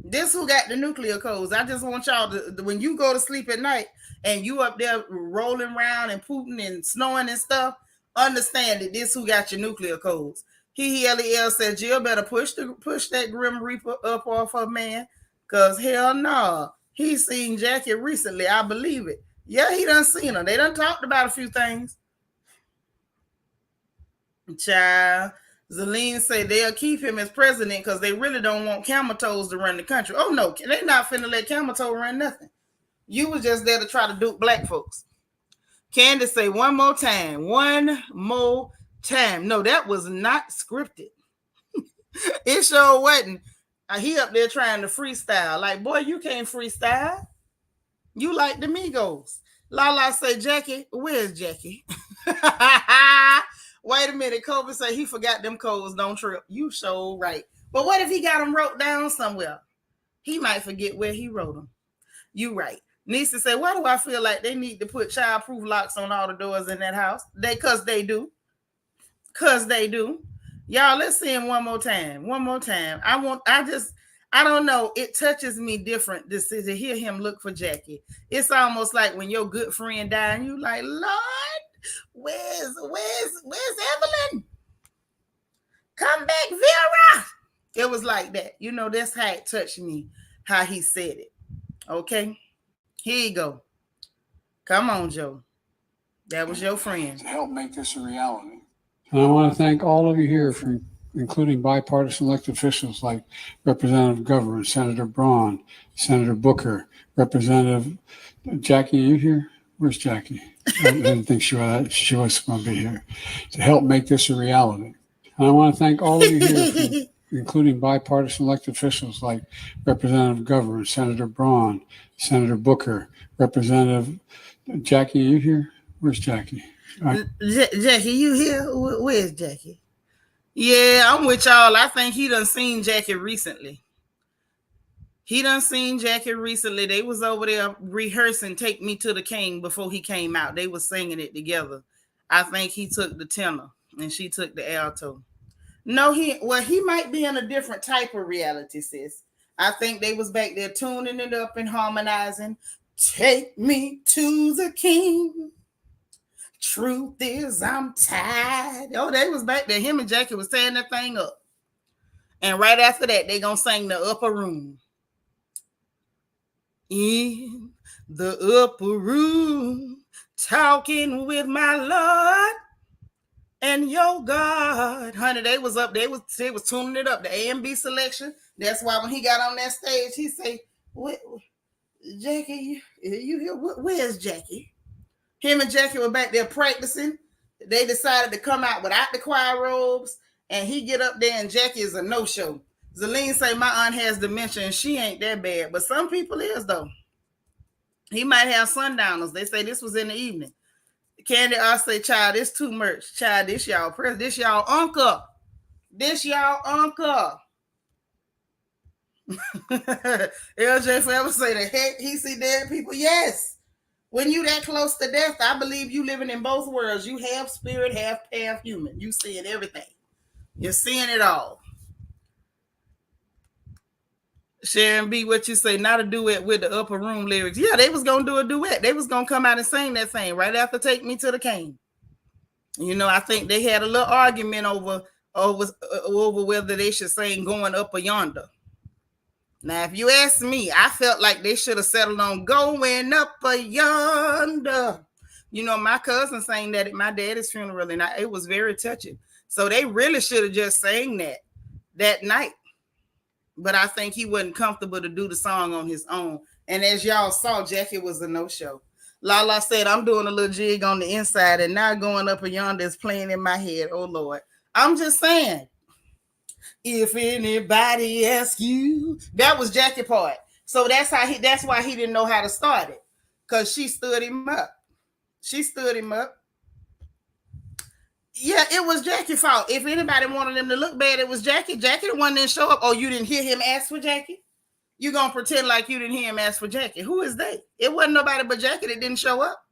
This who got the nuclear codes. I just want y'all to, when you go to sleep at night and you up there rolling around and pooting and snoring and stuff, understand that this who got your nuclear codes. LEL said Jill better push that Grim Reaper up off her man, cause hell no. He seen Jackie recently. I believe it. Yeah, he done seen her. They done talked about a few things. Child. Zelene say they'll keep him as president because they really don't want camel toes to run the country. Oh no, they're not finna let camel toe run nothing. You was just there to try to dupe black folks. Candace say one more time. No, that was not scripted. It sure wasn't. He up there trying to freestyle. Like, boy, you can't freestyle. You like the Migos. Lala say, Jackie, where's Jackie? Wait a minute. Kobe say he forgot them codes. Don't trip. You sure right. But what if he got them wrote down somewhere? He might forget where he wrote them. You right. Nisa said, why do I feel like they need to put childproof locks on all the doors in that house? Because they do. Y'all, let's see him one more time. I I don't know. It touches me different to hear him look for Jackie. It's almost like when your good friend died and you like, Lord, where's Evelyn? Come back, Vera. It was like that. You know, that's how it touched me, how he said it. Okay. Here you go. Come on, Joe. That was your friend. To help make this a reality. And I want to thank all of you here, including bipartisan elected officials like Representative Governor, Senator Braun, Senator Booker, Representative Jackie. Are you here? Where's Jackie? I didn't think she was going to be here. To help make this a reality. And I want to thank all of you here, including bipartisan elected officials like Representative Governor, Senator Braun, Senator Booker, Representative Jackie. Are you here? Where's Jackie? Jackie, you here? Where's Jackie? Yeah, I'm with y'all. I think he done seen Jackie recently. They was over there rehearsing Take Me to the King before he came out. They was singing it together. I think he took the tenor and she took the alto. No, he might be in a different type of reality, sis. I think they was back there tuning it up and harmonizing. Take me to the king. Truth is, I'm tired. Oh, they was back there. Him and Jackie was tearing that thing up. And right after that, they gonna sing the upper room. In the upper room, talking with my Lord and your God. Honey, they was up. They was tuning it up. The A and B selection. That's why when he got on that stage, he say, Jackie, you here? Where's Jackie? Him and Jackie were back there practicing. They decided to come out without the choir robes, and he get up there, and Jackie is a no-show. Zelene say, my aunt has dementia, and she ain't that bad, but some people is, though. He might have sundowners. They say this was in the evening. Candy I say, child, this too much. Child, this y'all press. This y'all uncle. LJ forever say the heck he see dead people. Yes. When you that close to death, I believe you living in both worlds. You half spirit, half human. You seeing everything. You're seeing it all. Sharon B, what you say? Not a duet with the upper room lyrics. Yeah, they was gonna do a duet. They was gonna come out and sing that thing right after Take Me to the King. You know, I think they had a little argument over whether they should sing Going Up or Yonder. Now, if you ask me, I felt like they should have settled on Going Up or Yonder. You know, my cousin sang that at my daddy's funeral, and it was very touching. So they really should have just sang that night. But I think he wasn't comfortable to do the song on his own. And as y'all saw, Jackie was a no-show. Lala said, I'm doing a little jig on the inside, and now Going Up or Yonder is playing in my head. Oh, Lord. I'm just saying. If anybody asks you, that was Jackie part. So that's why he didn't know how to start it. Because she stood him up. Yeah, it was Jackie's fault. If anybody wanted him to look bad, it was Jackie. Jackie the one didn't show up. Oh, you didn't hear him ask for Jackie? You gonna pretend like you didn't hear him ask for Jackie. Who is they? It wasn't nobody but Jackie that didn't show up.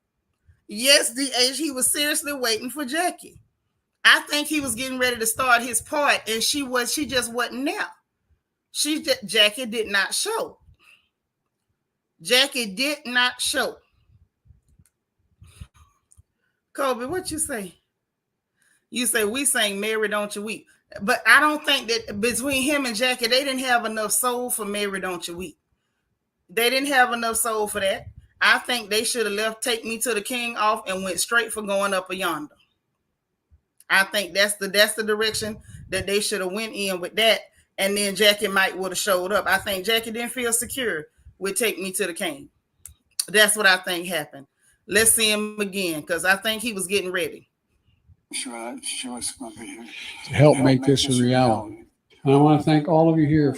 Yes, DH, he was seriously waiting for Jackie. I think he was getting ready to start his part, and she just wasn't there. Jackie did not show. Kobe, what you say? You say we sang Mary Don't You Weep. But I don't think that between him and Jackie, they didn't have enough soul for Mary Don't You Weep. They didn't have enough soul for that. I think they should have left Take Me to the King off and went straight for Going Up or Yonder. I think that's the direction that they should have went in with that. And then Jackie might would have showed up. I think Jackie didn't feel secure with Take Me to the King. That's what I think happened. Let's see him again, because I think he was getting ready. Sure, it's going to be here. To help make this a reality. And I want to thank all of you here,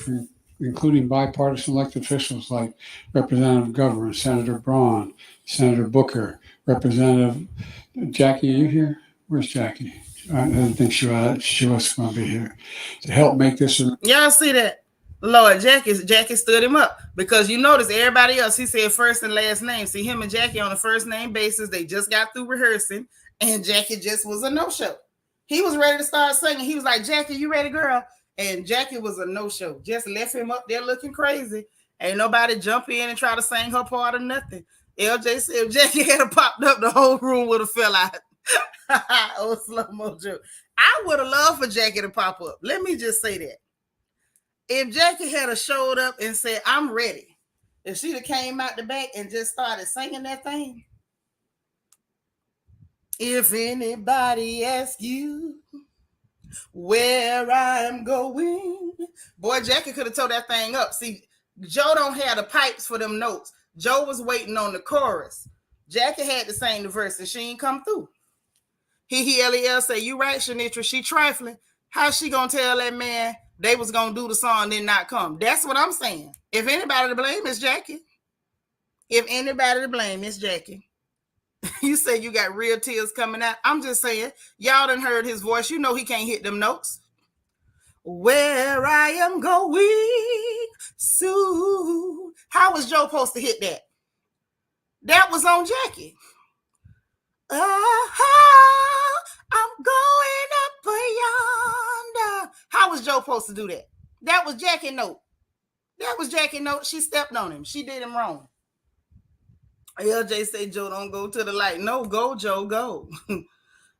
including bipartisan elected officials like Representative Governor, Senator Braun, Senator Booker, Representative Jackie. Are you here? Where's Jackie? I didn't think she was going to be here. To help make this a... Y'all see that? Lord, Jackie stood him up, because you notice everybody else, he said first and last name. See, him and Jackie on a first name basis, they just got through rehearsing, and Jackie just was a no-show. He was ready to start singing. He was like, Jackie, you ready, girl? And Jackie was a no-show. Just left him up there looking crazy. Ain't nobody jump in and try to sing her part or nothing. LJ said if Jackie had popped up, the whole room would have fell out. Oh, slow mo joke. I would have loved for Jackie to pop up. Let me just say that. If Jackie had a showed up and said, I'm ready, if she'd have came out the back and just started singing that thing. If anybody asks you where I'm going, boy, Jackie could have tore that thing up. See, Joe don't have the pipes for them notes. Joe was waiting on the chorus. Jackie had to sing the verse and she ain't come through. Lel say, you right, Shanitra, she trifling. How's she gonna tell that man they was gonna do the song and then not come? That's what I'm saying. If anybody to blame, it's Jackie. If anybody to blame, it's Jackie. You say you got real tears coming out. I'm just saying, y'all done heard his voice. You know he can't hit them notes. Where I am going soon. How was Joe supposed to hit that? That was on Jackie. Oh, I'm going up yonder. How was Joe supposed to do that? That was Jackie note. That was Jackie note. She stepped on him. She did him wrong. LJ say, Joe, don't go to the light. No, go, Joe, go.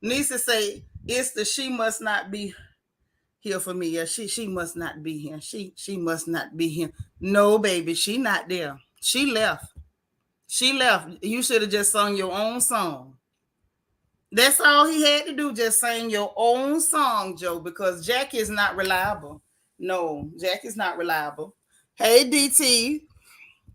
Nisa say, it's the she must not be here for me. Yeah, she must not be here. She must not be here. No, baby, she not there. She left. She left. You should have just sung your own song. That's all he had to do, just sing your own song, Joe, because Jackie is not reliable. No, Jackie's not reliable. Hey, DT.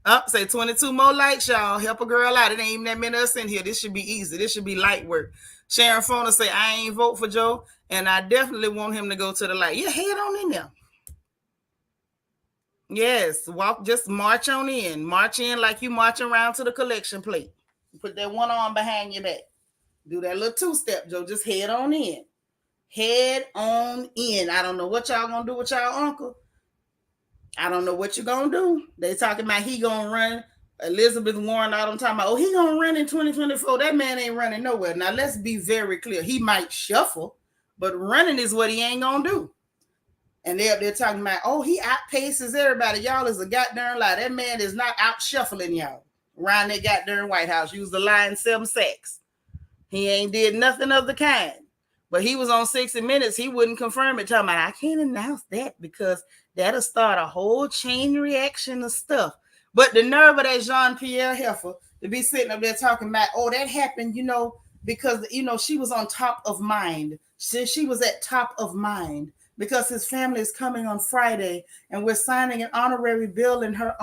Up, say 22 more likes, y'all. Help a girl out. It ain't even that many of us in here. This should be easy. This should be light work. Sharon Fona say, I ain't vote for Joe, and I definitely want him to go to the light. Yeah, head on in there. Yes, walk, just march on in. March in like you marching around to the collection plate. Put that one arm behind your back. Do that little two-step, Joe. Just head on in. Head on in. I don't know what y'all gonna do with y'all uncle. I don't know what you're gonna do. They talking about he gonna run. Elizabeth Warren out on talking about, oh, he gonna run in 2024. That man ain't running nowhere. Now let's be very clear. He might shuffle, but running is what he ain't gonna do. And they're talking about, oh, he outpaces everybody. Y'all is a goddamn lie. That man is not out shuffling y'all around that goddamn White House. Used the line 7 sacks. He ain't did nothing of the kind. But he was on 60 Minutes. He wouldn't confirm it. Talking about, I can't announce that because that'll start a whole chain reaction of stuff. But the nerve of that Jean-Pierre Heifer to be sitting up there talking about, oh, that happened, because, she was on top of mind. She was at top of mind because his family is coming on Friday and we're signing an honorary bill in her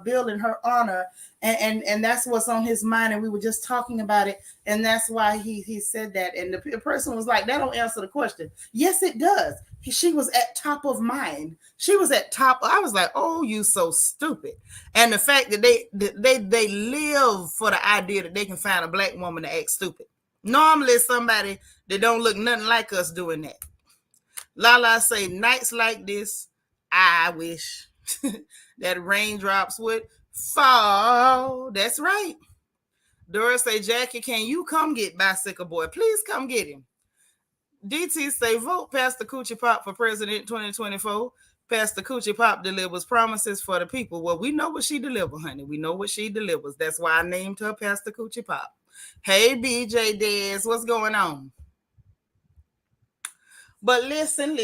bill in her honor. And that's what's on his mind. And we were just talking about it. And that's why he said that. And the person was like, that don't answer the question. Yes, it does. She was at top of mind. She was at top. I was like, oh, you so stupid. And the fact that they live for the idea that they can find a black woman to act stupid. Normally somebody that don't look nothing like us doing that. Lala say, nights like this, I wish that raindrops would fall. That's right. Dora say, Jackie, can you come get Bicycle Boy? Please come get him. DT say, vote Pastor Coochie Pop for president 2024. Pastor Coochie Pop delivers promises for the people. Well, we know what she delivers, honey. We know what she delivers. That's why I named her Pastor Coochie Pop. Hey, BJ Dez, what's going on? But listen.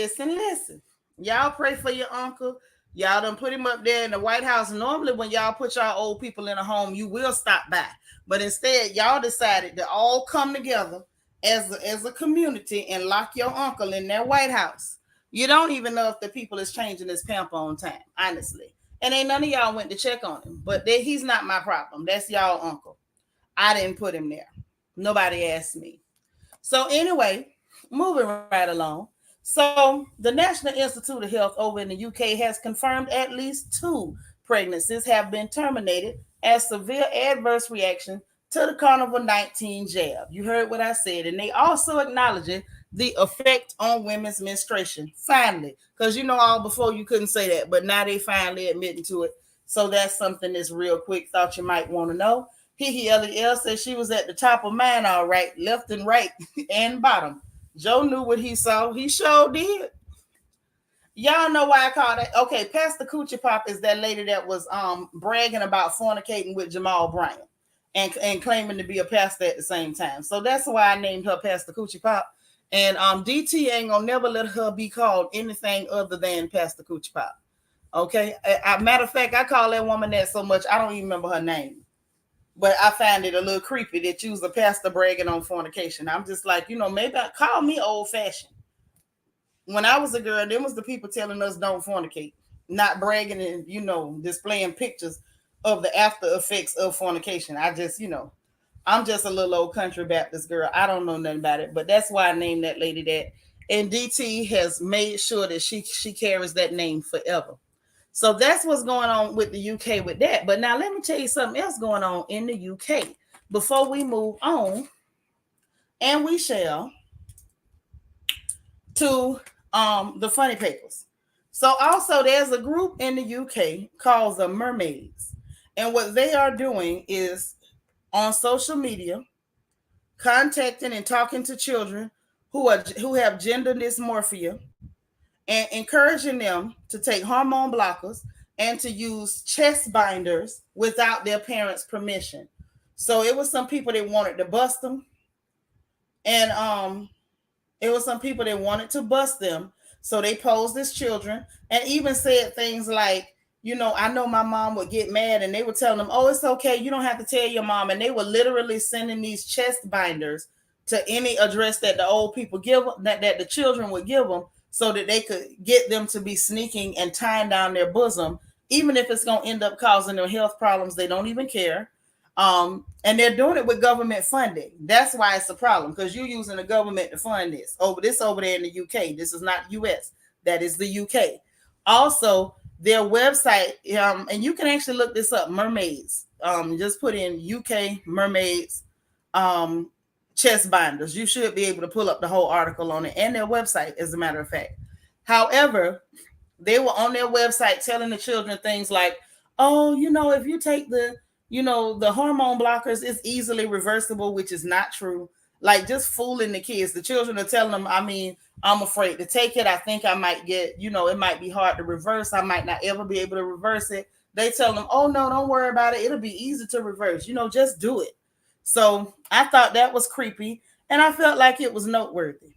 Y'all pray for your uncle. Y'all done put him up there in the White House. Normally, when y'all put y'all old people in a home, you will stop by. But instead, y'all decided to all come together as a community and lock your uncle in their White House. You don't even know if the people is changing his pamper on time, honestly. And ain't none of y'all went to check on him. But he's not my problem. That's y'all uncle. I didn't put him there. Nobody asked me. So anyway, moving right along. So the National Institute of Health over in the UK has confirmed at least 2 pregnancies have been terminated as severe adverse reaction to the COVID-19 jab. You heard what I said. And they also acknowledging the effect on women's menstruation. Finally, because all before you couldn't say that, but now they finally admitting to it. So that's something that's real quick. Thought you might want to know. Lel said she was at the top of mine, all right, left and right and bottom. Joe knew what he saw. He sure did. Y'all know why I call that? Okay, Pastor Coochie Pop is that lady that was bragging about fornicating with Jamal Bryant and claiming to be a pastor at the same time. So that's why I named her Pastor Coochie Pop. And DT ain't gonna never let her be called anything other than Pastor Coochie Pop. Okay. Matter of fact, I call that woman that so much I don't even remember her name. But I find it a little creepy that you was a pastor bragging on fornication. I'm just like, maybe call me old fashioned. When I was a girl, them was the people telling us don't fornicate, not bragging and displaying pictures of the after effects of fornication. I just, I'm just a little old country Baptist girl. I don't know nothing about it, but that's why I named that lady that. And DT has made sure that she carries that name forever. So that's what's going on with the UK with that. But now let me tell you something else going on in the UK before we move on, and we shall to the funny papers. So also there's a group in the UK called the Mermaids. And what they are doing is on social media contacting and talking to children who have gender dysmorphia and encouraging them to take hormone blockers and to use chest binders without their parents' permission. So it was some people that wanted to bust them, and it was some people that wanted to bust them. So they posed as children and even said things like, I know my mom would get mad, and they were telling them, oh, it's okay. You don't have to tell your mom. And they were literally sending these chest binders to any address that the old people give, that the children would give them, so that they could get them to be sneaking and tying down their bosom, even if it's going to end up causing them health problems. They don't even care. And they're doing it with government funding. That's why it's a problem, because you're using the government to fund this. Over there in the UK. This is not US. That is the UK. Also, their website, and you can actually look this up, mermaids. Just put in UK mermaids chest binders. You should be able to pull up the whole article on it and their website, as a matter of fact. However, they were on their website telling the children things like, oh, if you take the hormone blockers, it's easily reversible, which is not true. Like, just fooling the kids. The children are telling them, I'm afraid to take it. I think I might get, it might be hard to reverse. I might not ever be able to reverse it. They tell them, oh, no, don't worry about it. It'll be easy to reverse. Just do it. So I thought that was creepy. And I felt like it was noteworthy.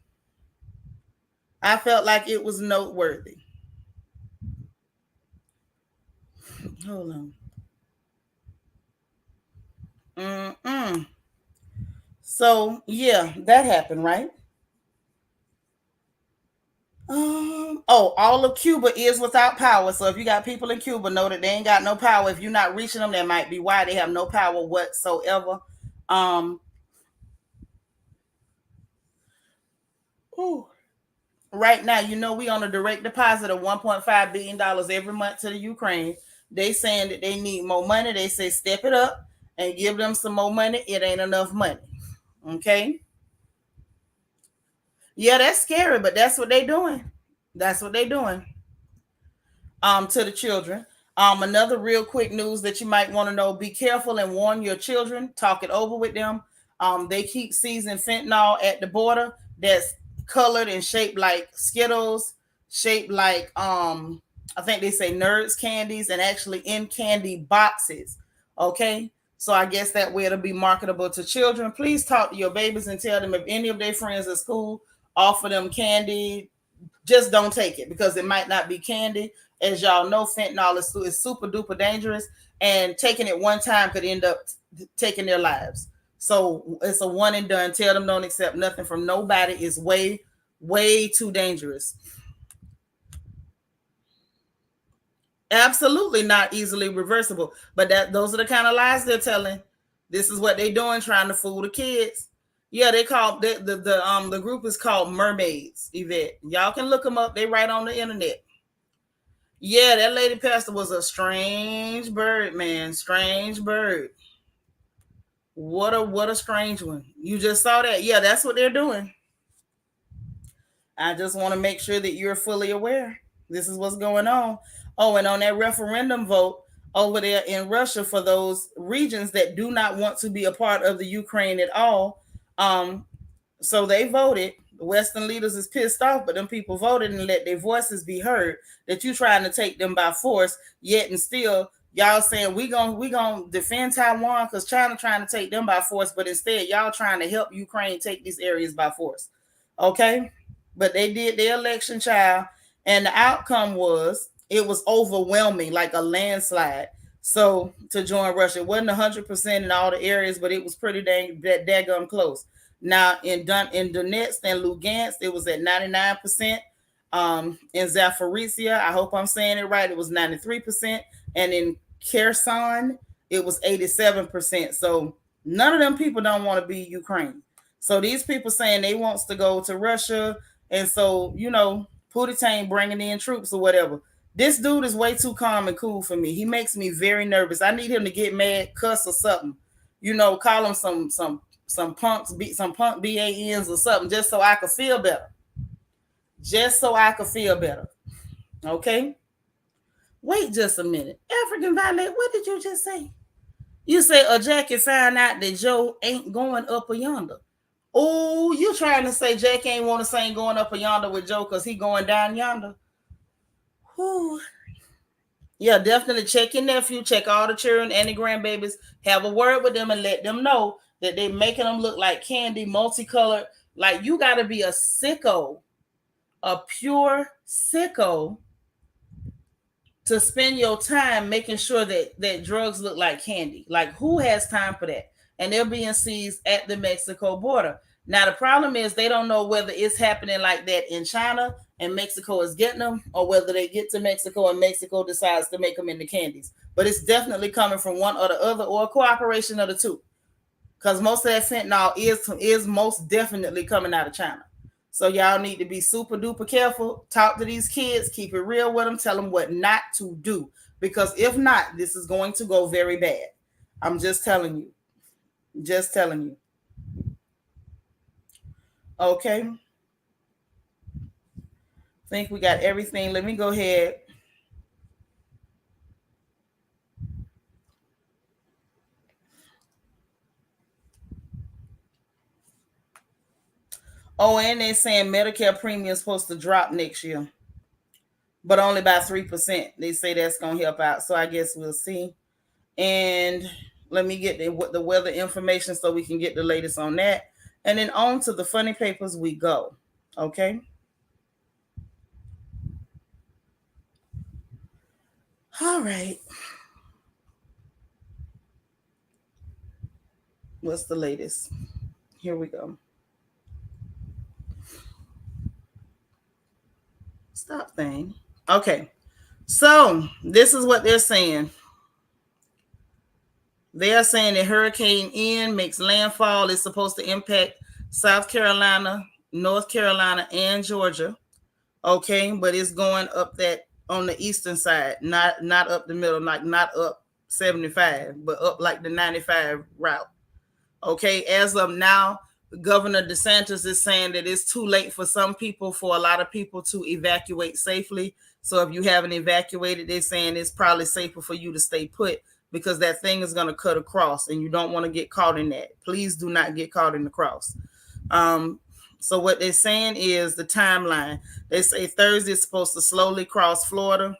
Hold on. So yeah, that happened, right? All of Cuba is without power. So if you got people in Cuba, know that they ain't got no power. If you're not reaching them, that might be why they have no power whatsoever. Right now, we on a direct deposit of $1.5 billion every month to the Ukraine. They saying that they need more money. They say step it up and give them some more money. It ain't enough money. Okay. Yeah, that's scary, but that's what they doing. To the children. Another real quick news that you might want to know: be careful and warn your children. Talk it over with them. They keep seizing fentanyl at the border that's colored and shaped like Skittles, shaped like I think they say Nerds candies, and actually in candy boxes. Okay. So I guess that way it'll be marketable to children. Please talk to your babies and tell them if any of their friends at school offer them candy, just don't take it, because it might not be candy. As y'all know, fentanyl is super duper dangerous, and taking it one time could end up taking their lives. So it's a one and done. Tell them don't accept nothing from nobody. It's way, way too dangerous. Absolutely not easily reversible. But those are the kind of lies they're telling. This is what they're doing, trying to fool the kids. Yeah, they call the group is called Mermaids, Yvette. Y'all can look them up. They right on the internet. Yeah, that lady pastor was a strange bird, man. Strange bird. What a strange one. You just saw that. Yeah, that's what they're doing. I just want to make sure that you're fully aware. This is what's going on. Oh, and on that referendum vote over there in Russia for those regions that do not want to be a part of the Ukraine at all. So they voted. The Western leaders is pissed off, but them people voted and let their voices be heard. That you trying to take them by force, yet and still y'all saying we gonna defend Taiwan because China trying to take them by force, but instead y'all trying to help Ukraine take these areas by force. Okay, but they did their election, child, and the outcome was it was overwhelming, like a landslide. So to join Russia, it wasn't 100% in all the areas, but it was pretty daggum close. Now in Donetsk and Lugansk, it was at 99%. In Zaporizhia, I hope I'm saying it right, it was 93%, and in Kherson, it was 87%. So none of them people don't want to be Ukraine. So these people saying they wants to go to Russia, and so Putin bringing in troops or whatever. This dude is way too calm and cool for me. He makes me very nervous. I need him to get mad, cuss or something. Call him some punks, some punk BANs or something, just so I could feel better. Just so I could feel better. Okay? Wait just a minute. African Violet, what did you just say? You say Jackie found out that Joe ain't going up or yonder. Oh, you trying to say Jackie ain't want to sing going up or yonder with Joe because he going down yonder? Whew. Yeah, definitely check your nephew, check all the children and the grandbabies, have a word with them and let them know that they making them look like candy, multicolored. Like, you got to be a sicko, a pure sicko, to spend your time making sure that drugs look like candy. Like, who has time for that? And they're being seized at the Mexico border. Now, the problem is they don't know whether it's happening like that in China and Mexico is getting them, or whether they get to Mexico and Mexico decides to make them into candies. But it's definitely coming from one or the other, or a cooperation of the two. Because most of that fentanyl is most definitely coming out of China. So y'all need to be super duper careful. Talk to these kids. Keep it real with them. Tell them what not to do. Because if not, this is going to go very bad. I'm just telling you. Just telling you. Okay. Think we got everything. Let me go ahead. Oh, and they're saying Medicare premium is supposed to drop next year, but only by 3%. They say that's going to help out. So I guess we'll see. And let me get the weather information so we can get the latest on that. And then on to the funny papers we go. Okay. All right. What's the latest? Here we go. Stop thing. Okay. So this is what they're saying. They are saying that Hurricane Ian makes landfall. It's supposed to impact South Carolina, North Carolina, and Georgia. Okay, but it's going up that on the eastern side, not up the middle, like not up 75, but up like the 95 route. Okay, as of now, Governor DeSantis is saying that it's too late for a lot of people to evacuate safely. So if you haven't evacuated, they're saying it's probably safer for you to stay put, because that thing is going to cut across and you don't want to get caught in that. Please do not get caught in the cross. So what they're saying is the timeline. They say Thursday is supposed to slowly cross Florida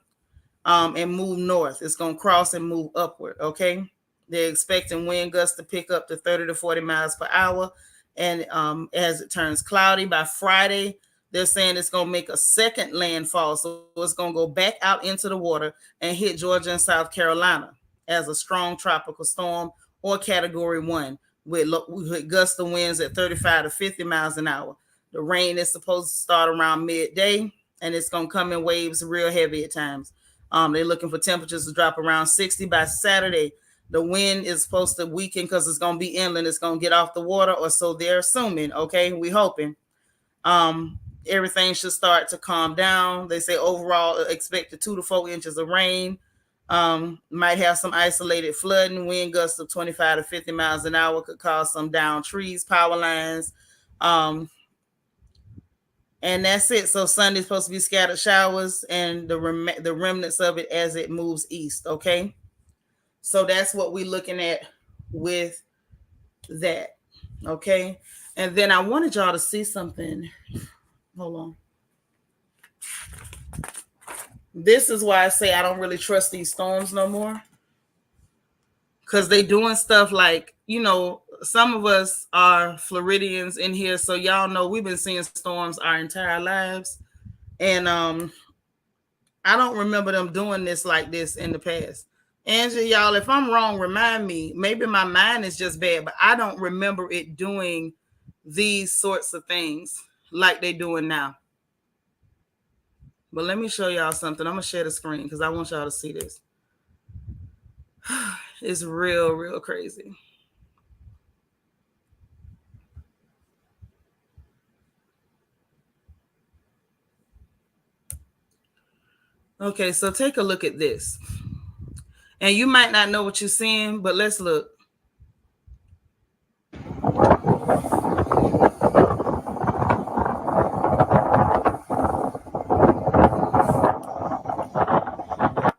and move north. It's going to cross and move upward, okay? They're expecting wind gusts to pick up to 30 to 40 miles per hour. And as it turns cloudy by Friday, they're saying it's going to make a second landfall. So it's going to go back out into the water and hit Georgia and South Carolina as a strong tropical storm, or category 1 with gust of winds at 35 to 50 miles an hour. The rain is supposed to start around midday, and it's going to come in waves real heavy at times. They're looking for temperatures to drop around 60 by Saturday. The wind is supposed to weaken because it's going to be inland. It's going to get off the water, or so they're assuming. Okay, we hoping. Everything should start to calm down. They say overall expect 2 to 4 inches of rain. Might have some isolated flooding. Wind gusts of 25 to 50 miles an hour could cause some downed trees, power lines. And that's it. So Sunday's supposed to be scattered showers and the remnants of it as it moves east. Okay. So that's what we're looking at with that. Okay. And then I wanted y'all to see something. Hold on. This is why I say I don't really trust these storms no more. Because they doing stuff like, some of us are Floridians in here. So y'all know we've been seeing storms our entire lives. And I don't remember them doing this like this in the past. Angie, y'all, if I'm wrong, remind me. Maybe my mind is just bad, but I don't remember it doing these sorts of things like they doing now. But let me show y'all something. I'm going to share the screen because I want y'all to see this. It's real, real crazy. Okay, so take a look at this. And you might not know what you're seeing, but let's look.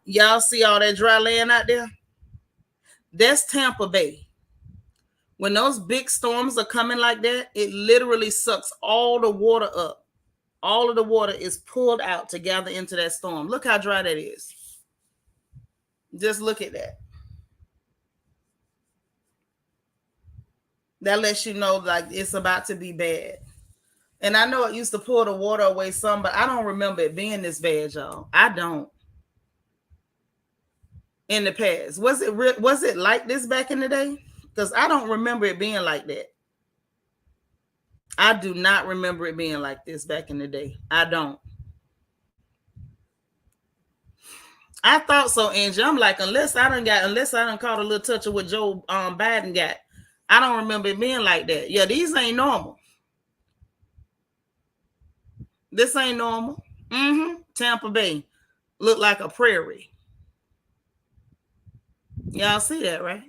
Y'all see all that dry land out there? That's Tampa Bay. When those big storms are coming like that, it literally sucks all the water up. All of the water is pulled out to gather into that storm. Look how dry that is. Just look at that. That lets you know like it's about to be bad. And I know it used to pull the water away some, but I don't remember it being this bad, y'all. I don't. In the past, was it like this back in the day? Because I don't remember it being like that. I do not remember it being like this back in the day. I don't. I thought so, Angie. I'm like, unless I done caught a little touch of what Joe Biden got, I don't remember it being like that. Yeah, these ain't normal. This ain't normal. Tampa Bay look like a prairie. Y'all see that, right?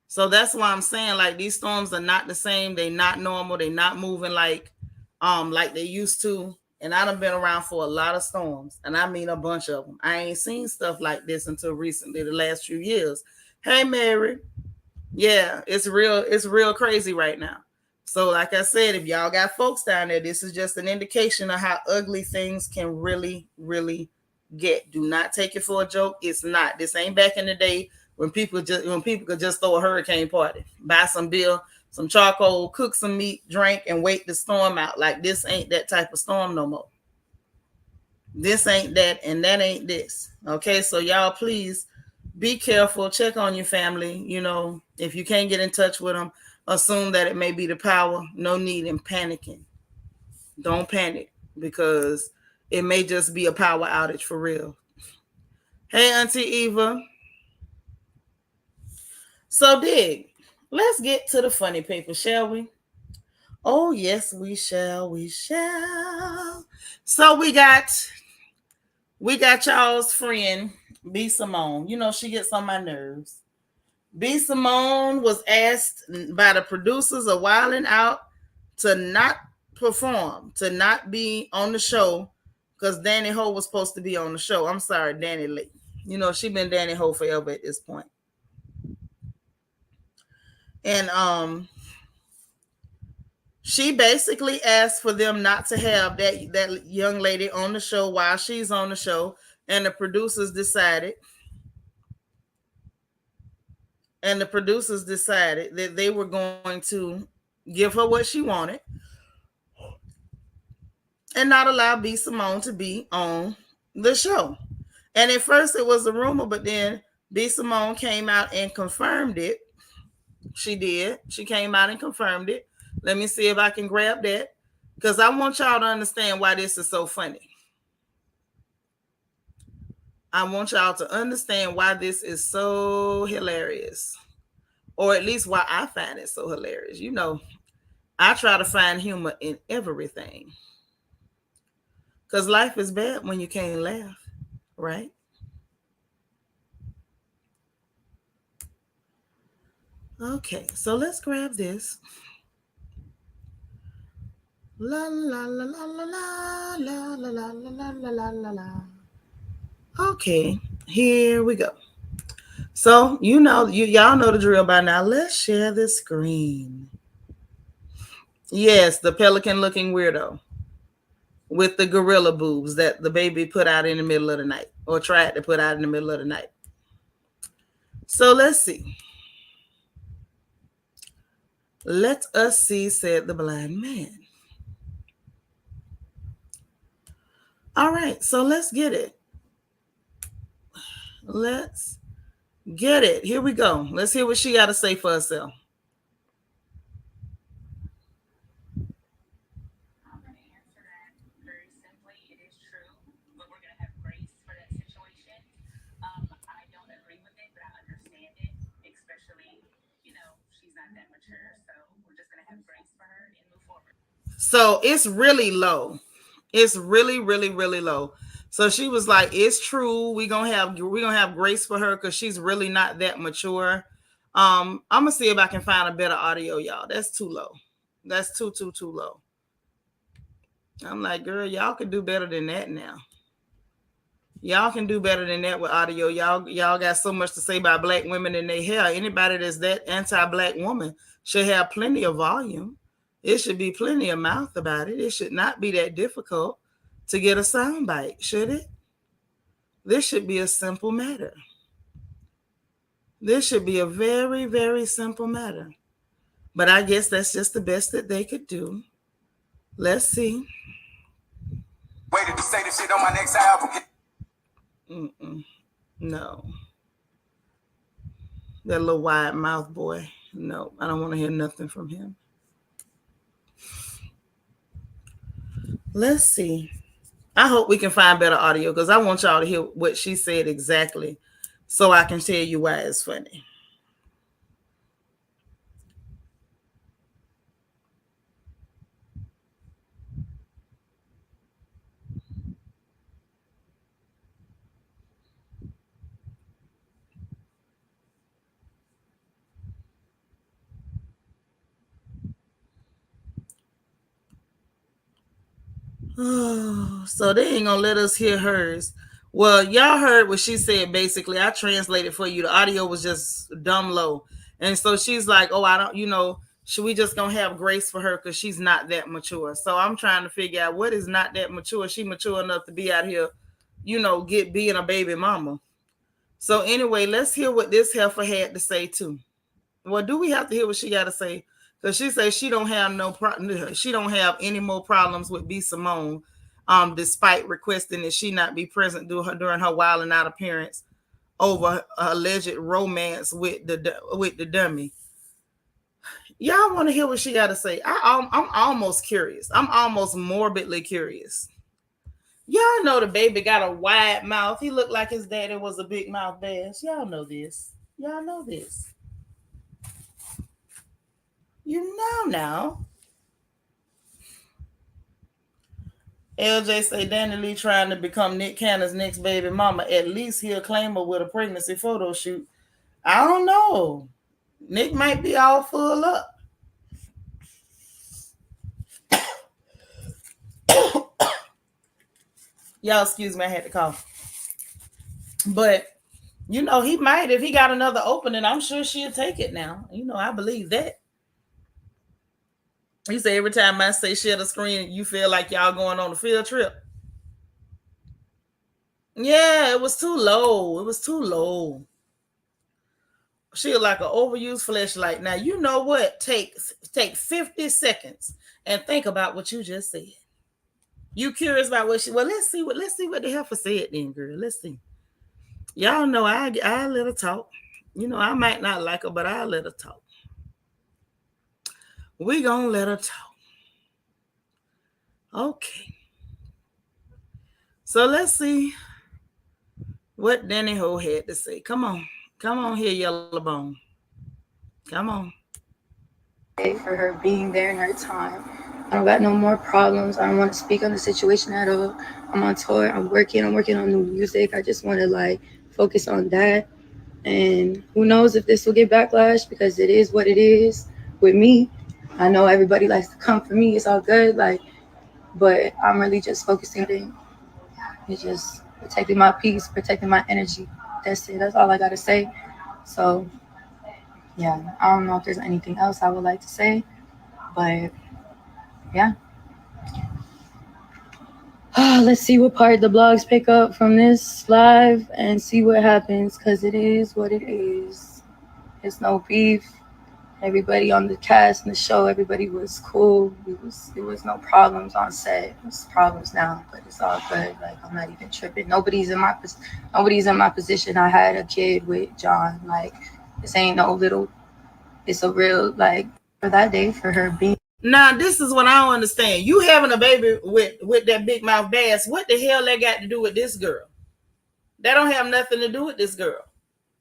So that's why I'm saying like these storms are not the same. They not normal. They not moving like they used to. And I done been around for a lot of storms, and I mean a bunch of them. I ain't seen stuff like this until recently, the last few years. Hey, Mary. Yeah, it's real crazy right now. So like I said, if y'all got folks down there, this is just an indication of how ugly things can really, really get. Do not take it for a joke. It's not. This ain't back in the day when people could just throw a hurricane party, buy some beer, some charcoal, cook some meat, drink, and wait the storm out. Like this ain't that type of storm no more. This ain't that, and that ain't this. Okay, so y'all please be careful. Check on your family. If you can't get in touch with them, assume that it may be the power. No need in panicking. Don't panic because it may just be a power outage for real. Hey, Auntie Eva. So, Dig, let's get to the funny paper, shall we? Oh, yes, we shall. We shall. So we got y'all's friend, B. Simone. She gets on my nerves. B. Simone was asked by the producers of Wildin' Out to not perform, to not be on the show, because Danny Ho was supposed to be on the show. I'm sorry, Danny Lee. She been Danny Ho forever at this point. And she basically asked for them not to have that young lady on the show while she's on the show, and the producers decided that they were going to give her what she wanted and not allow B. Simone to be on the show. And at first it was a rumor, but then B. Simone came out and confirmed it. She did. She came out and confirmed it. Let me see if I can grab that, because I want y'all to understand why this is so funny. I want y'all to understand why this is so hilarious, or at least why I find it so hilarious. I try to find humor in everything, because life is bad when you can't laugh, right? Okay, so let's grab this. La la la la la la la la la la la la la la. Okay, here we go. So y'all know the drill by now. Let's share the screen. Yes, the pelican looking weirdo with the gorilla boobs that the baby put out in the middle of the night or tried to put out in the middle of the night. So let's see. Let us see, said the blind man. All right, so let's get it. Let's get it. Here we go. Let's hear what she got to say for herself. So it's really low. It's really, really, really low. So she was like, "It's true. We gonna have grace for her because she's really not that mature." I'm gonna see if I can find a better audio, y'all. That's too low. That's too low. I'm like, girl, y'all can do better than that now. Y'all can do better than that with audio. Y'all got so much to say about black women in their hair. Anybody that's that anti-black woman should have plenty of volume. It should be plenty of mouth about it. It should not be that difficult to get a sound bite, should it? This should be a simple matter. This should be a very, very simple matter. But I guess that's just the best that they could do. Let's see. Waited to say this shit on my next album. No. That little wide mouth boy. No, I don't want to hear nothing from him. Let's see. I hope we can find better audio because I want y'all to hear what she said exactly so I can tell you why it's funny. Oh, so they ain't gonna let us hear hers. Well, y'all heard what she said basically. I translated for you. The audio was just dumb low. And so she's like, oh, I don't, should we just gonna have grace for her because she's not that mature? So I'm trying to figure out what is not that mature. She mature enough to be out here, being a baby mama. So anyway, let's hear what this heifer had to say too. Well, do we have to hear what she got to say? Because she says she don't have she don't have any more problems with B Simone, despite requesting that she not be present during her wilding out appearance over alleged romance with the dummy. Y'all want to hear what she got to say? I'm almost curious. I'm almost morbidly curious. Y'all know the baby got a wide mouth. He looked like his daddy was a big mouth bass. Y'all know this. Y'all know this. You know now. LJ say Danny Lee trying to become Nick Cannon's next baby mama. At least he'll claim her with a pregnancy photo shoot. I don't know. Nick might be all full up. Y'all excuse me, I had to cough. But he might if he got another opening. I'm sure she'll take it now. I believe that. You say every time I say share the screen, you feel like y'all going on a field trip. Yeah, it was too low. It was too low. She like an overused flashlight. Now you know what? Take 50 seconds and think about what you just said. You curious about what she? Well, let's see what the heifer said then, girl. Let's see. Y'all know I let her talk. I might not like her, but I let her talk. We gonna let her talk. Okay. So let's see what Danny Ho had to say. Come on here, Yellow Bone. Come on. For her being there in her time. I don't got no more problems. I don't want to speak on the situation at all. I'm on tour. I'm working on new music. I just want to focus on that. And who knows if this will get backlash because it is what it is with me. I know everybody likes to come for me. It's all good. But I'm really just focusing on it's just protecting my peace, protecting my energy. That's it. That's all I got to say. So yeah, I don't know if there's anything else I would like to say, but yeah. Let's see what part the blogs pick up from this live and see what happens, because it is what it is. It's no beef. Everybody on the cast and the show, everybody was cool. It was no problems on set. It's problems now, but it's all good. Like, I'm not even tripping. Nobody's in my position. I had a kid with John. Like, this ain't no little. It's a real, like, for that day, for her being. Now, this is what I don't understand. You having a baby with that big mouth bass, what the hell that got to do with this girl? That don't have nothing to do with this girl.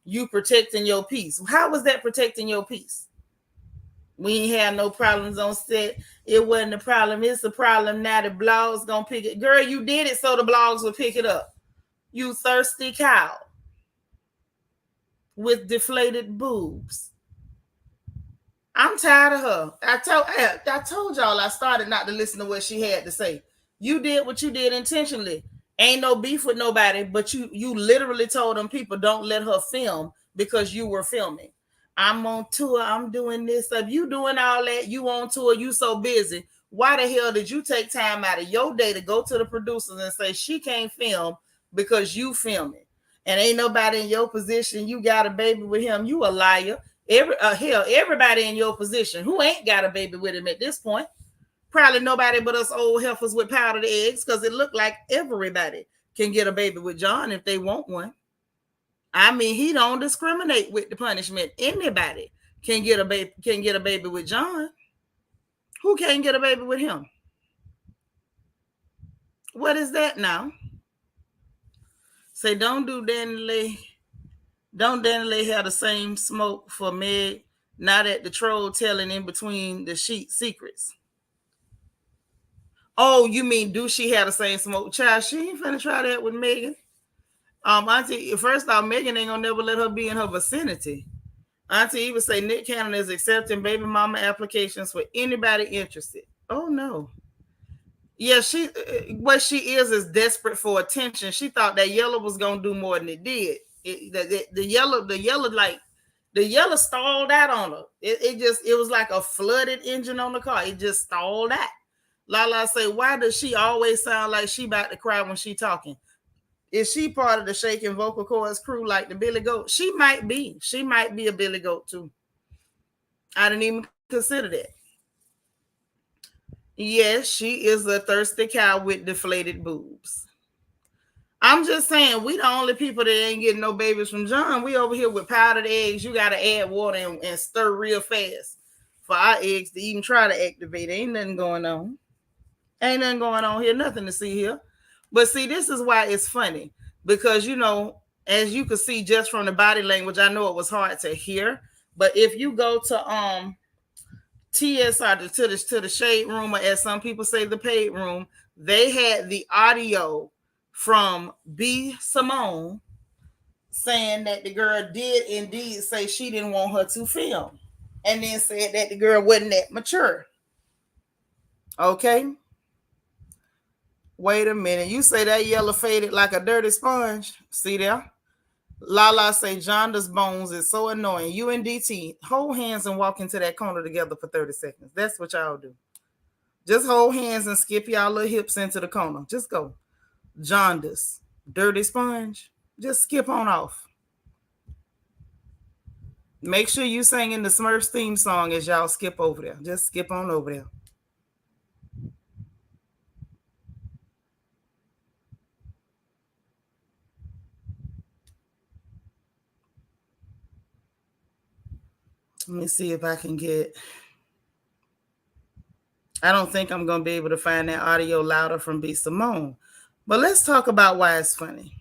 You protecting your peace. How was that protecting your peace? We ain't have no problems on set. It wasn't a problem. It's a problem now. The blogs gonna pick it. Girl, you did it so the blogs would pick it up. You thirsty cow with deflated boobs. I'm tired of her. I told y'all I started not to listen to what she had to say. You did what you did intentionally. Ain't no beef with nobody, but you literally told them people don't let her film because you were filming. I'm on tour. I'm doing this. If you doing all that, you on tour, you so busy. Why the hell did you take time out of your day to go to the producers and say she can't film because you filming? And ain't nobody in your position. You got a baby with him. You a liar. Everybody in your position who ain't got a baby with him at this point, probably nobody but us old heifers with powdered eggs, because it looked like everybody can get a baby with John if they want one. I mean, he don't discriminate with the punishment. Anybody can get a baby with John. Who can't get a baby with him? What is that now? Say, don't Danny have the same smoke for Meg? Now that the troll telling in between the sheet secrets. Oh, you mean do she have the same smoke? Child, she ain't finna try that with Megan. Auntie, first off, Megan ain't gonna never let her be in her vicinity. Auntie even say Nick Cannon is accepting baby mama applications for anybody interested. Oh no. Yeah, what she is desperate for attention. She thought that yellow was gonna do more than it did. The yellow stalled out on her. It was like a flooded engine on the car. It just stalled out. Lala say, why does she always sound like she about to cry when she talking? Is she part of the shaking vocal cords crew like the Billy Goat? She might be. She might be a Billy Goat too. I didn't even consider that. Yes, she is a thirsty cow with deflated boobs. I'm just saying, we the only people that ain't getting no babies from John. We over here with powdered eggs. You got to add water and stir real fast for our eggs to even try to activate. Ain't nothing going on. Ain't nothing going on here. Nothing to see here. But see, this is why it's funny. Because, as you could see just from the body language, I know it was hard to hear. But if you go to TSR, to the shade room, or as some people say, the paid room, they had the audio from B. Simone saying that the girl did indeed say she didn't want her to film, and then said that the girl wasn't that mature. Okay. Wait a minute. You say that yellow faded like a dirty sponge. See there? Lala say Jonda's bones is so annoying. You and DT hold hands and walk into that corner together for 30 seconds. That's what y'all do. Just hold hands and skip y'all little hips into the corner. Just go. Jonda's dirty sponge. Just skip on off. Make sure you singing the Smurfs theme song as y'all skip over there. Just skip on over there. Let me see if I can get. I don't think I'm going to be able to find that audio louder from B. Simone. But let's talk about why it's funny.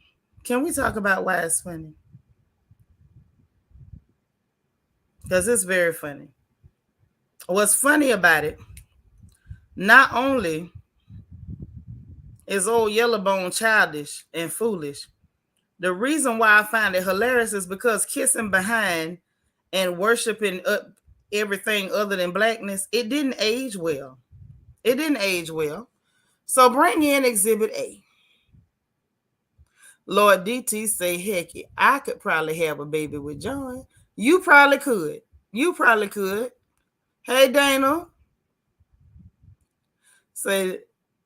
Can we talk about why it's funny? Because it's very funny. What's funny about it, not only is old Yellowbone childish and foolish, the reason why I find it hilarious is because kissing behind and worshiping everything other than blackness, it didn't age well. It didn't age well. So bring in Exhibit A. Lord DT say, heck, I could probably have a baby with John. You probably could. You probably could. Hey, Dana. Say,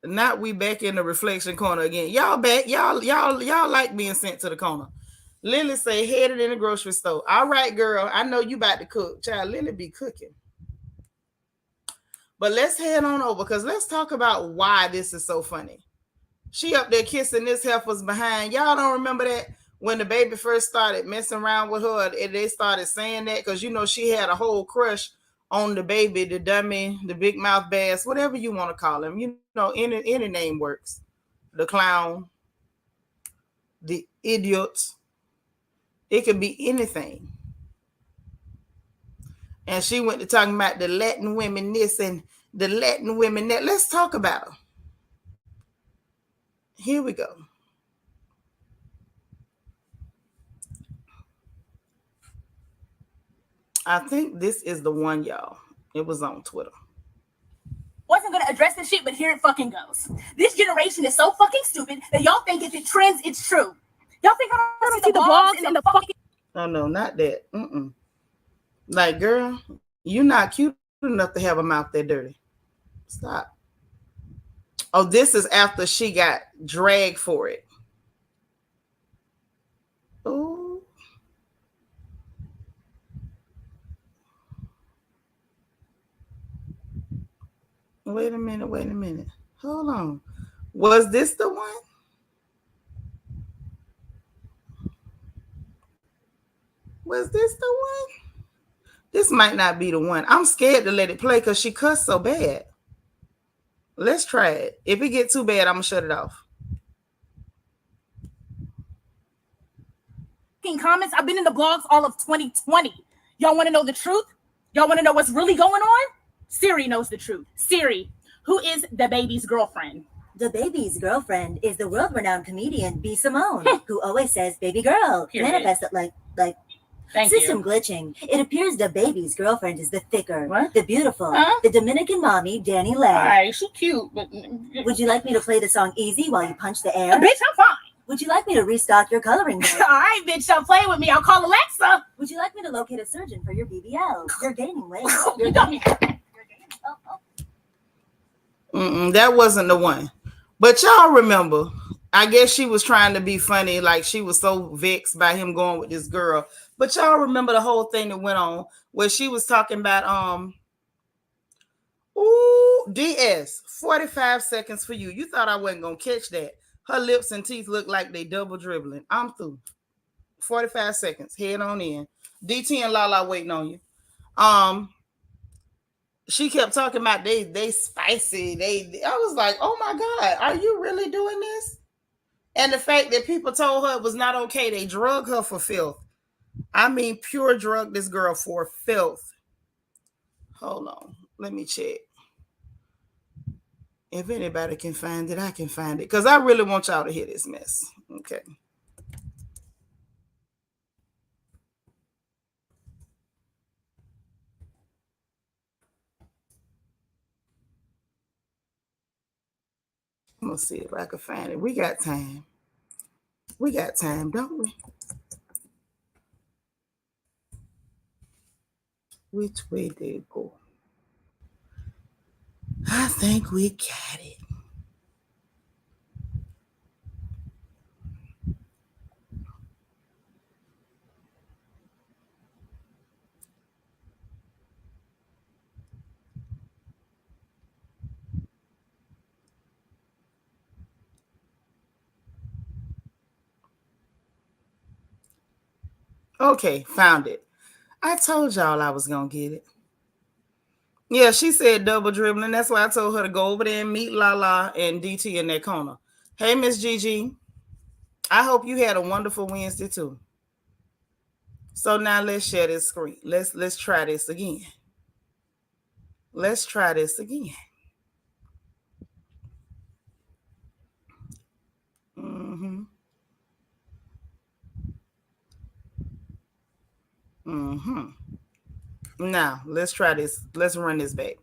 not we back in the reflection corner again. Y'all back. Y'all like being sent to the corner. Lily say, headed in the grocery store. All right, girl. I know you about to cook. Child, Lily be cooking. But let's head on over because let's talk about why this is so funny. She up there kissing this heifer's behind. Y'all don't remember that when the baby first started messing around with her and they started saying that because, you know, she had a whole crush on the baby, the dummy, the big mouth bass, whatever you want to call him. You know, any name works. The clown, the idiot. It could be anything. And she went to talking about the Latin women this and the Latin women that. Let's talk about her. Here we go. I think this is the one, y'all. It was on Twitter. Wasn't gonna address this shit, but here it fucking goes. This generation is so fucking stupid that y'all think if it trends, it's true. Y'all think I don't see the blogs and the fucking. Oh no, not that. Like, girl, you're not cute enough to have a mouth that dirty. Stop. Oh, this is after she got dragged for it. Oh. Wait a minute. Hold on. Was this the one? Was this the one? This might not be the one. I'm scared to let it play because she cussed so bad. Let's try it. If it gets too bad, I'm going to shut it off. Comments. I've been in the blogs all of 2020. Y'all want to know the truth? Y'all want to know what's really going on? Siri knows the truth. Siri, who is the baby's girlfriend? The baby's girlfriend is the world-renowned comedian B. Simone, who always says, "Baby girl," manifest it like system glitching. It appears the baby's girlfriend is the thicker, the beautiful, the Dominican mommy, Danny Lay. All right, she's cute, but would you like me to play the song "Easy" while you punch the air? Bitch, I'm fine. Would you like me to restock your coloring book? All right, bitch, don't play with me. I'll call Alexa. Would you like me to locate a surgeon for your BBL? You're gaining weight. That wasn't the one. But y'all remember, I guess she was trying to be funny, like she was so vexed by him going with this girl. But y'all remember the whole thing that went on where she was talking about DS 45 seconds for you. You thought I wasn't gonna catch that. Her lips and teeth look like they double dribbling. I'm through. 45 seconds. Head on in. DT and Lala waiting on you. She kept talking about they spicy. I was like, oh my God, are you really doing this? And the fact that people told her it was not okay, they drug her for filth. I mean, pure drug this girl for filth. Hold on. Let me check. If anybody can find it, I can find it. Because I really want y'all to hear this mess. Okay. I'm going to see if I can find it. We got time. We got time, don't we? Which way did it go? I think we got it. Okay, found it. I told y'all I was going to get it. Yeah, she said double dribbling. That's why I told her to go over there and meet Lala and DT in that corner. Hey, Miss Gigi. I hope you had a wonderful Wednesday too. So now let's share this screen. Let's try this again. Let's try this again. Now let's try this. Let's run this back.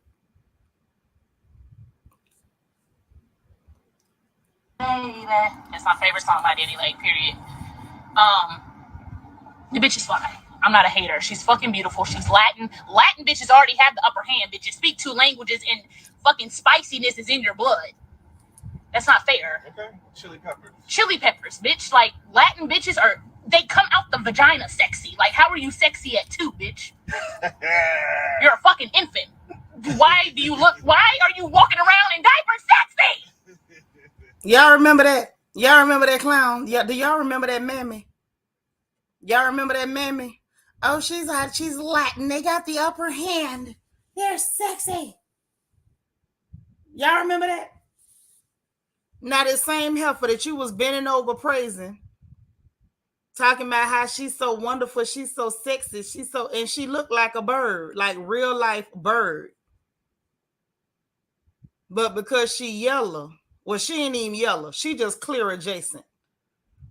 Baby. It's my favorite song by Danny Lake, period. The bitch is fly. I'm not a hater. She's fucking beautiful. She's Latin. Latin bitches already have the upper hand. Bitches speak two languages and fucking spiciness is in your blood. That's not fair. Okay. Chili peppers. Chili peppers, bitch. Like, Latin bitches are, they come out the vagina sexy. Like, how are you sexy at 2, bitch? You're a fucking infant. Why are you walking around in diapers sexy? Y'all remember that? Y'all remember that clown? Yeah, do y'all remember that mammy? Y'all remember that mammy? Oh, she's hot. She's Latin. They got the upper hand. They're sexy. Y'all remember that? Now, the same heifer that you was bending over praising, talking about how she's so wonderful, she's so sexy, and she looked like a bird, like real life bird. But because she yellow, well, she ain't even yellow. She just clear adjacent.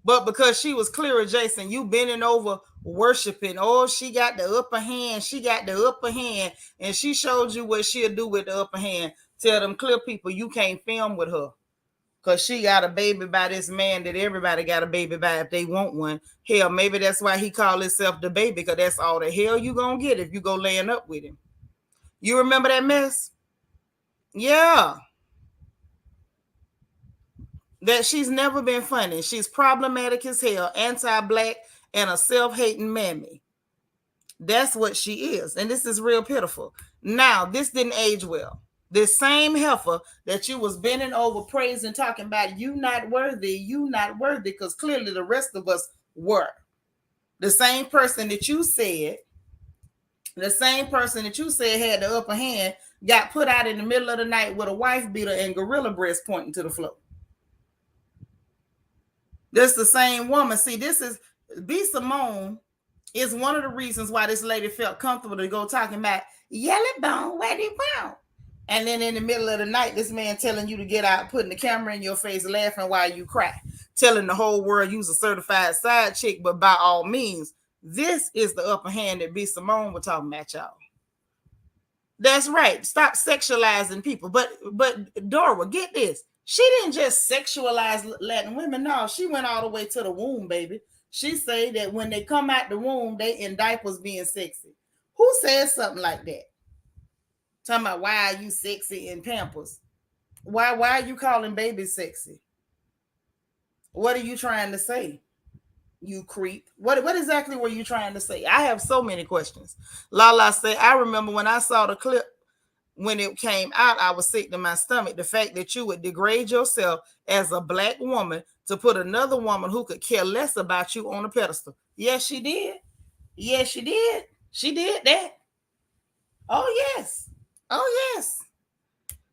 But because she was clear adjacent, you bending over worshiping. Oh, she got the upper hand. She got the upper hand. And she showed you what she'll do with the upper hand. Tell them clear people you can't film with her. Because she got a baby by this man that everybody got a baby by if they want one. Hell, maybe that's why he called himself the baby, because that's all the hell you gonna get if you go laying up with him. You remember that mess? Yeah. That she's never been funny. She's problematic as hell, anti-black, and a self-hating mammy. That's what she is. And this is real pitiful. Now, this didn't age well. This same heifer that you was bending over, praising, talking about, you not worthy, because clearly the rest of us were. The same person that you said had the upper hand got put out in the middle of the night with a wife beater and gorilla breast pointing to the floor. This the same woman. See, this is B. Simone is one of the reasons why this lady felt comfortable to go talking about yellow bone, where they bone. And then in the middle of the night, this man telling you to get out, putting the camera in your face, laughing while you cry, telling the whole world you's a certified side chick, but by all means, this is the upper hand that B. Simone was talking about, y'all. That's right. Stop sexualizing people. But Dora, get this. She didn't just sexualize Latin women. No, she went all the way to the womb, baby. She say that when they come out the womb, they in diapers being sexy. Who says something like that? Talking about why are you sexy in Pampers? Why are you calling babies sexy? What are you trying to say? You creep. What exactly were you trying to say? I have so many questions. Lala said, I remember when I saw the clip when it came out, I was sick to my stomach. The fact that you would degrade yourself as a black woman to put another woman who could care less about you on a pedestal. Yes, she did. Yes, she did. She did that. Oh, yes. Oh, yes.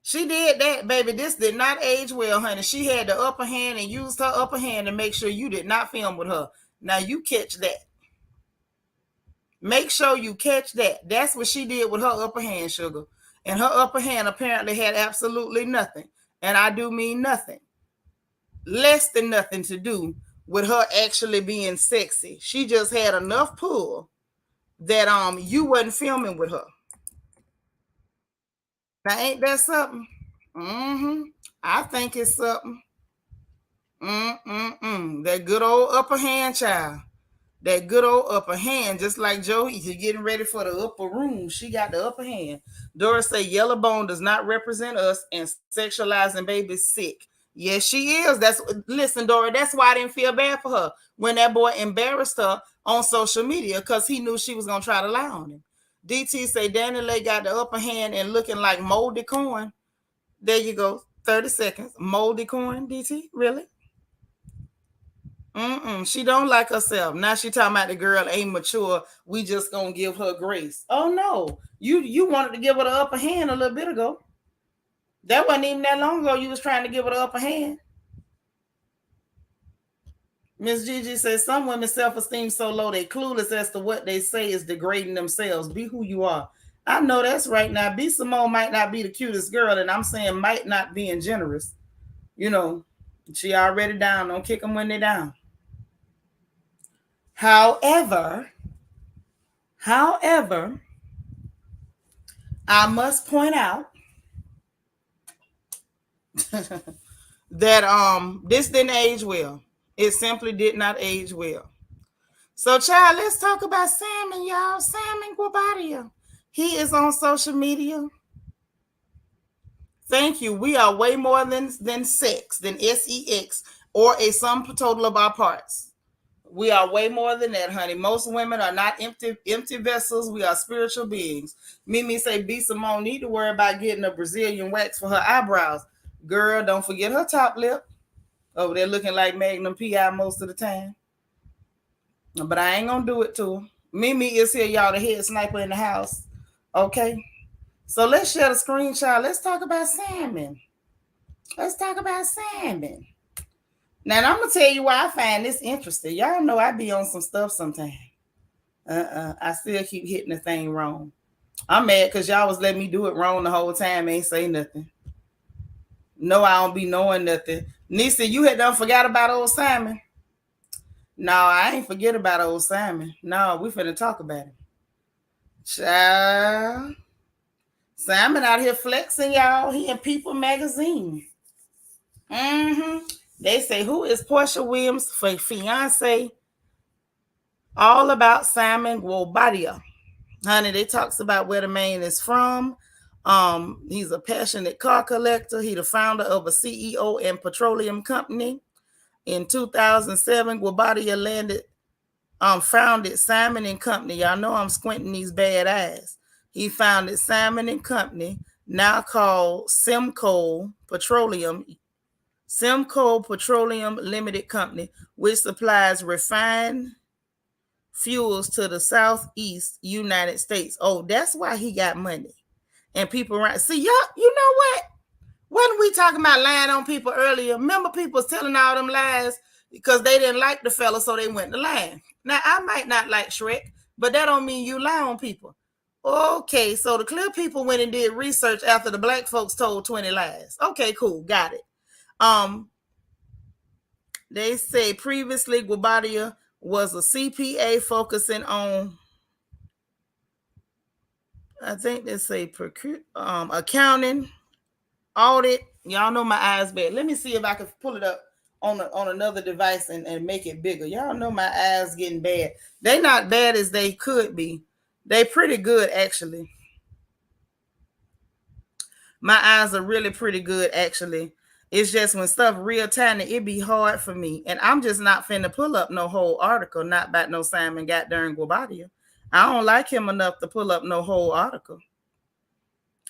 She did that, baby. This did not age well, honey. She had the upper hand and used her upper hand to make sure you did not film with her. Now you catch that. Make sure you catch that. That's what she did with her upper hand, sugar. And her upper hand apparently had absolutely nothing. And I do mean nothing. Less than nothing to do with her actually being sexy. She just had enough pull that you wasn't filming with her. Now, ain't that something? I think it's something. That good old upper hand, child. That good old upper hand, just like Joe, you're getting ready for the upper room. She got the upper hand. Doris say yellow bone does not represent us, and sexualizing babies sick. Yes, she is. Listen, Dora, that's why I didn't feel bad for her when that boy embarrassed her on social media, because he knew she was gonna try to lie on him. DT say Danny Lay got the upper hand and looking like moldy corn. There you go. 30 seconds. Moldy corn, DT? Really? She don't like herself. Now she talking about the girl ain't mature. We just gonna give her grace. Oh no. You wanted to give her the upper hand a little bit ago. That wasn't even that long ago you was trying to give her the upper hand. Miss Gigi says some women's self-esteem so low they clueless as to what they say is degrading themselves. Be who you are. I know that's right. Now, B. Simone might not be the cutest girl, and I'm saying might not being generous. You know, she already down. Don't kick them when they're down. However, I must point out that this didn't age well. It simply did not age well. So, child, let's talk about Salmon, y'all. Salmon Guobadia. He is on social media. Thank you. We are way more than sex, than sex, or a sum total of our parts. We are way more than that, honey. Most women are not empty vessels. We are spiritual beings. Mimi say B Simone need to worry about getting a Brazilian wax for her eyebrows. Girl, don't forget her top lip. Over there looking like Magnum P.I. most of the time. But I ain't gonna do it to her. Mimi is here, y'all, the head sniper in the house. Okay. So let's share the screenshot. Let's talk about salmon. Let's talk about salmon. Now, I'm going to tell you why I find this interesting. Y'all know I be on some stuff sometimes. I still keep hitting the thing wrong. I'm mad because y'all was letting me do it wrong the whole time. Ain't say nothing. No, I don't be knowing nothing. Nisa, you had done forgot about old Simon. No, I ain't forget about old Simon. No, we finna talk about it. Child. Simon out here flexing, y'all. He in People magazine. They say, who is Portia Williams' fiance? All about Simon Guobadia. Honey, they talks about where the man is from. He's a passionate car collector. He the founder of a CEO and petroleum company. In 2007, Guobadia founded Simon and Company. Y'all know I'm squinting these bad eyes. He founded Simon and Company, now called Simcoe Petroleum Limited Company, which supplies refined fuels to the southeast United States. Oh, that's why he got money. And people around. See, y'all, you know what? Wasn't we talking about lying on people earlier? Remember people was telling all them lies because they didn't like the fella, so they went to lying. Now, I might not like Shrek, but that don't mean you lie on people. Okay, so the clear people went and did research after the black folks told 20 lies. Okay, cool, got it. They say previously Guobadia was a CPA focusing on, I think they say accounting, audit. Y'all know my eyes bad. Let me see if I can pull it up on another device and make it bigger. Y'all know my eyes getting bad. They not bad as they could be. They pretty good, actually. My eyes are really pretty good, actually. It's just when stuff real tiny, it be hard for me. And I'm just not finna pull up no whole article, not about no Simon goddamn Guobadia. I don't like him enough to pull up no whole article.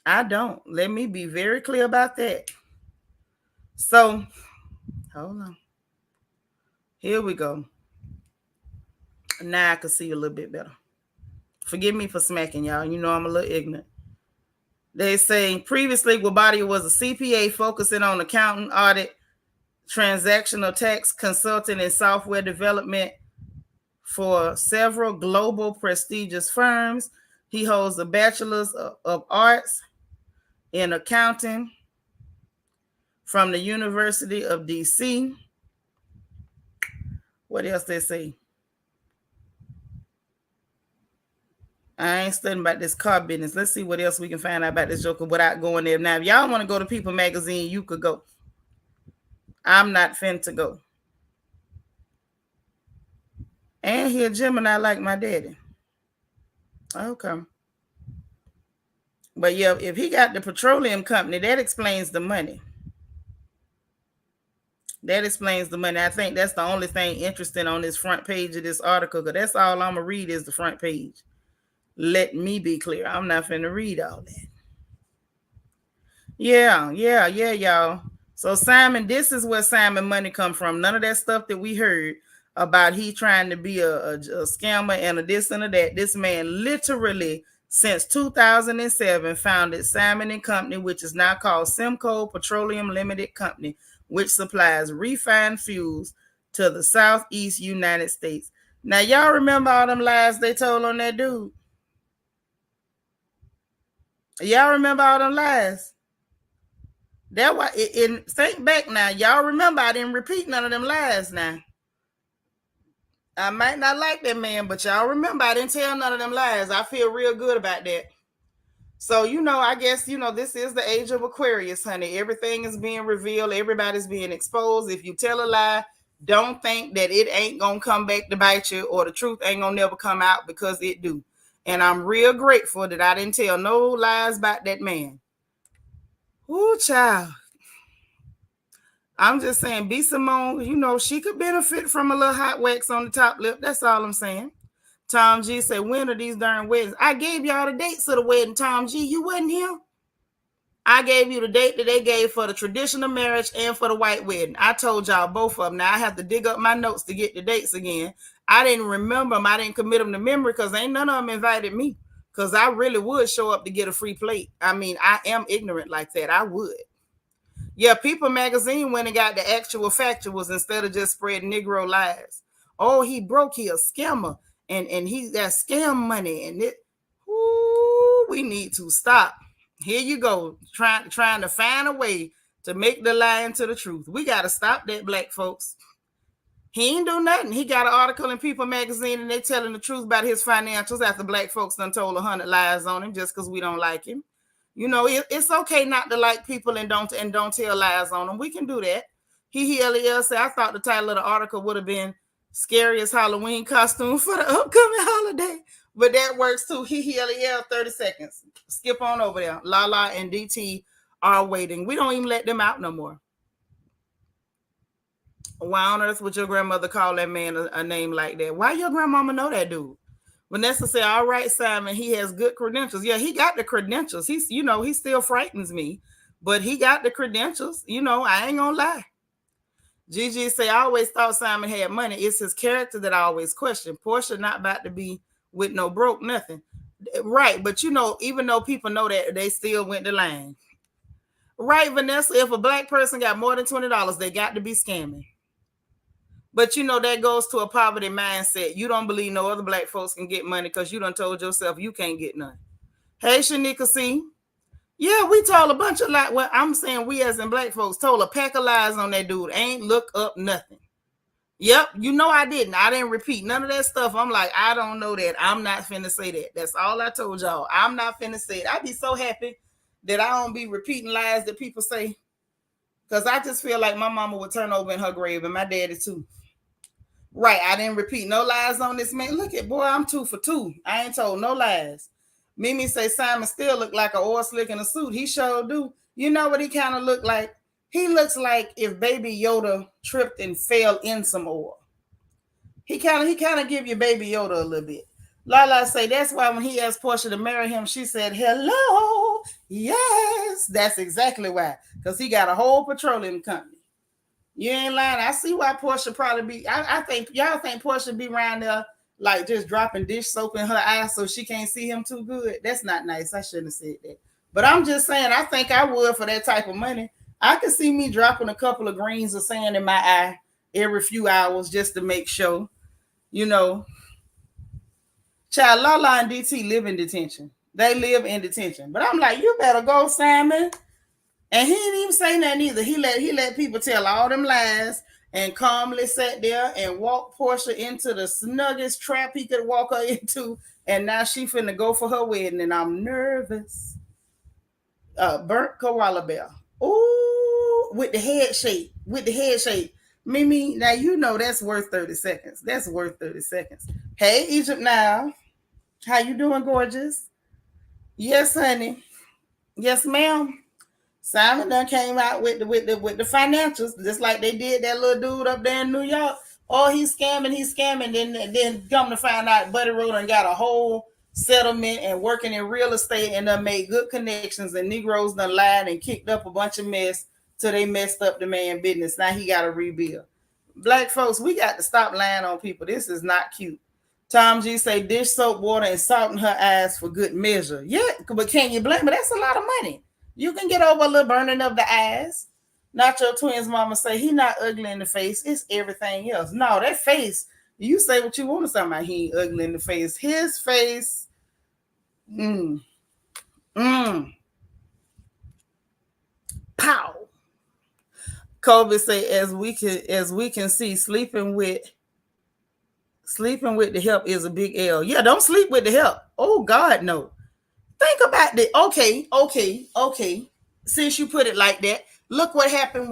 I don't. Let me be very clear about that. So, hold on. Here we go. Now I can see a little bit better. Forgive me for smacking y'all. You know I'm a little ignorant. They say previously Guobadia was a CPA focusing on accounting, audit, transactional tax, consulting, and software development for several global prestigious firms. He holds a bachelor's of arts in accounting from the University of DC. What else they say? I ain't studying about this car business. Let's see what else we can find out about this joker without going there. Now, if y'all want to go to People magazine, you could go. I'm not finna go. And he a Gemini like my daddy. Okay. But yeah, if he got the petroleum company, that explains the money. That explains the money. I think that's the only thing interesting on this front page of this article, because that's all I'm going to read is the front page. Let me be clear. I'm not finna read all that. Yeah, y'all. So Simon, this is where Simon money come from. None of that stuff that we heard about he trying to be a scammer and a this and a that. This man literally since 2007 founded Simon and Company, which is now called Simcoe Petroleum Limited Company, which supplies refined fuels to the southeast United States. Now, y'all remember all them lies they told on that dude? Y'all remember all them lies? That why think back now. Y'all remember I didn't repeat none of them lies now. I might not like that man, but y'all remember I didn't tell none of them lies. I feel real good about that. So, I guess, this is the age of Aquarius, honey. Everything is being revealed. Everybody's being exposed. If you tell a lie, don't think that it ain't going to come back to bite you, or the truth ain't going to never come out, because it do. And I'm real grateful that I didn't tell no lies about that man. Ooh, child. I'm just saying, B. Simone, she could benefit from a little hot wax on the top lip. That's all I'm saying. Tom G said, when are these darn weddings? I gave y'all the dates of the wedding, Tom G. You wasn't here. I gave you the date that they gave for the traditional marriage and for the white wedding. I told y'all both of them. Now I have to dig up my notes to get the dates again. I didn't remember them. I didn't commit them to memory because ain't none of them invited me, because I really would show up to get a free plate. I mean, I am ignorant like that. I would. Yeah, People Magazine went and got the actual factuals instead of just spreading Negro lies. Oh, he broke. He a scammer. And he got scam money. And we need to stop. Here you go, trying to find a way to make the lie into the truth. We got to stop that, black folks. He ain't do nothing. He got an article in People Magazine, and they telling the truth about his financials after black folks done told 100 lies on him just because we don't like him. It's okay not to like people and don't tell lies on them. We can do that. He said, I thought the title of the article would have been Scariest Halloween Costume for the Upcoming Holiday. But that works too. 30 seconds. Skip on over there. Lala and DT are waiting. We don't even let them out no more. Why on earth would your grandmother call that man a name like that? Why your grandmama know that dude? Vanessa said, all right, Simon, he has good credentials. Yeah, he got the credentials. He still frightens me, but he got the credentials. I ain't gonna lie. Gigi say, I always thought Simon had money. It's his character that I always question. Portia not about to be with no broke nothing. Right, but even though people know that, they still went the line. Right, Vanessa, if a black person got more than $20, they got to be scamming. But that goes to a poverty mindset. You don't believe no other black folks can get money because you done told yourself you can't get none. Hey, Shanika C. Yeah, we told a bunch of lies. Well, I'm saying we as in black folks told a pack of lies on that dude. Ain't look up nothing. Yep, I didn't. I didn't repeat none of that stuff. I'm like, I don't know that. I'm not finna say that. That's all I told y'all. I'm not finna say it. I'd be so happy that I don't be repeating lies that people say, because I just feel like my mama would turn over in her grave, and my daddy too. Right, I didn't repeat no lies on this man. Look at, boy, I'm 2 for 2. I ain't told no lies. Mimi say Simon still look like an oil slick in a suit. He sure do. You know what he kind of look like? He looks like if Baby Yoda tripped and fell in some oil. He kind of give you Baby Yoda a little bit. Lala say that's why when he asked Portia to marry him, she said, hello, yes. That's exactly why. Because he got a whole petroleum company. You ain't lying. I see why Portia probably be. I think y'all think Portia be around there like just dropping dish soap in her eyes so she can't see him too good. That's not nice. I shouldn't have said that. But I'm just saying, I think I would for that type of money. I could see me dropping a couple of grains of sand in my eye every few hours just to make sure. Child, Lala and DT live in detention. They live in detention. But I'm like, you better go, Simon. And he didn't even say nothing either. He let people tell all them lies and calmly sat there and walked Portia into the snuggest trap he could walk her into. And now she finna go for her wedding, and I'm nervous. Burnt koala bear. Ooh, with the head shape. Mimi, now that's worth 30 seconds. That's worth 30 seconds. Hey, Egypt now. How you doing, gorgeous? Yes, honey. Yes, ma'am. Simon done came out with the financials, just like they did that little dude up there in New York. Oh, he's scamming. Then come to find out, Buddy Road and got a whole settlement and working in real estate and done made good connections. And Negroes done lied and kicked up a bunch of mess till they messed up the man business. Now he got to rebuild. Black folks, we got to stop lying on people. This is not cute. Tom G say dish soap, water, and salt in her eyes for good measure. Yeah, but can you blame her? That's a lot of money. You can get over a little burning of the eyes. Not your twins mama say he not ugly in the face. It's everything else. No, that face, you say what you want to say about he ain't ugly in the face. His face, pow. Kobe say, as we can see, sleeping with the help is a big L. Yeah, don't sleep with the help. Oh God, no. Think about it. Okay. Since you put it like that, look what happened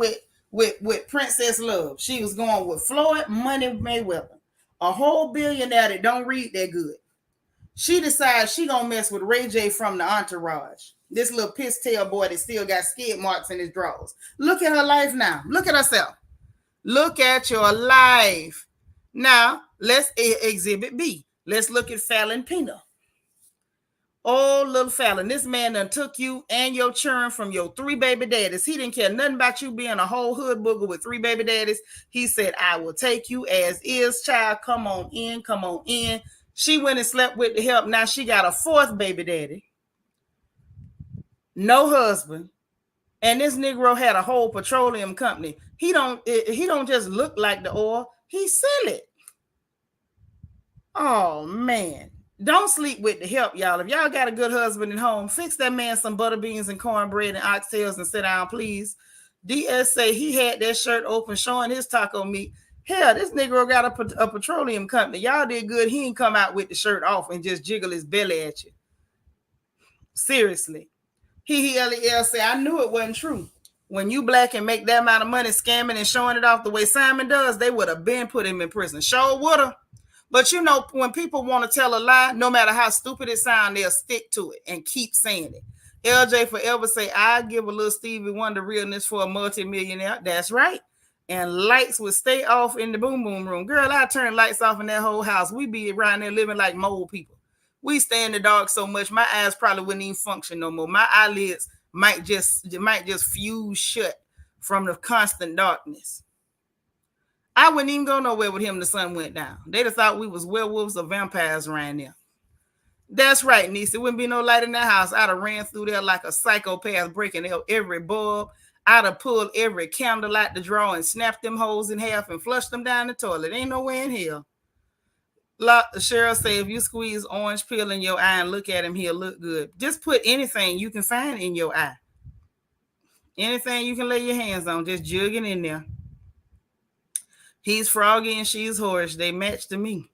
with Princess Love. She was going with Floyd Money Mayweather, a whole billionaire that don't read that good. She decides she gonna mess with Ray J from the entourage. This little piss tail boy that still got skid marks in his drawers. Look at her life now. Look at herself. Look at your life. Now, let's exhibit B. Let's look at Fallon Pena. Oh, little Fallon, this man done took you and your children from your 3 baby daddies. He didn't care nothing about you being a whole hood booger with 3 baby daddies. He said, I will take you as is, child. Come on in, come on in. She went and slept with the help. Now she got a 4th baby daddy. No husband. And this Negro had a whole petroleum company. He don't just look like the oil. He sell it. Oh, man. Don't sleep with the help, y'all. If y'all got a good husband at home, fix that man some butter beans and cornbread and oxtails and sit down, please. DS say he had that shirt open showing his taco meat. Hell, this Negro got a petroleum company. Y'all did good. He ain't come out with the shirt off and just jiggle his belly at you. Seriously. Lel say, I knew it wasn't true. When you black and make that amount of money scamming and showing it off the way Simon does, they would have been put him in prison. Sure would have. But you know, when people want to tell a lie, no matter how stupid it sounds, they'll stick to it and keep saying it. LJ forever say, I give a little Stevie Wonder realness for a multimillionaire. That's right. And lights would stay off in the boom boom room. Girl, I turn lights off in that whole house. We be around there living like mole people. We stay in the dark so much, my eyes probably wouldn't even function no more. My eyelids might just fuse shut from the constant darkness. I wouldn't even go nowhere with him. The sun went down. They'd have thought we was werewolves or vampires around there. That's right, niece. There wouldn't be no light in that house. I'd have ran through there like a psychopath, breaking every bulb. I'd have pulled every candle out the drawer and snapped them holes in half and flushed them down the toilet. Ain't no way in hell. Cheryl say, if you squeeze orange peel in your eye and look at him, he'll look good. Just put anything you can find in your eye. Anything you can lay your hands on, just jug it in there. He's froggy and she's whorish. They match to me.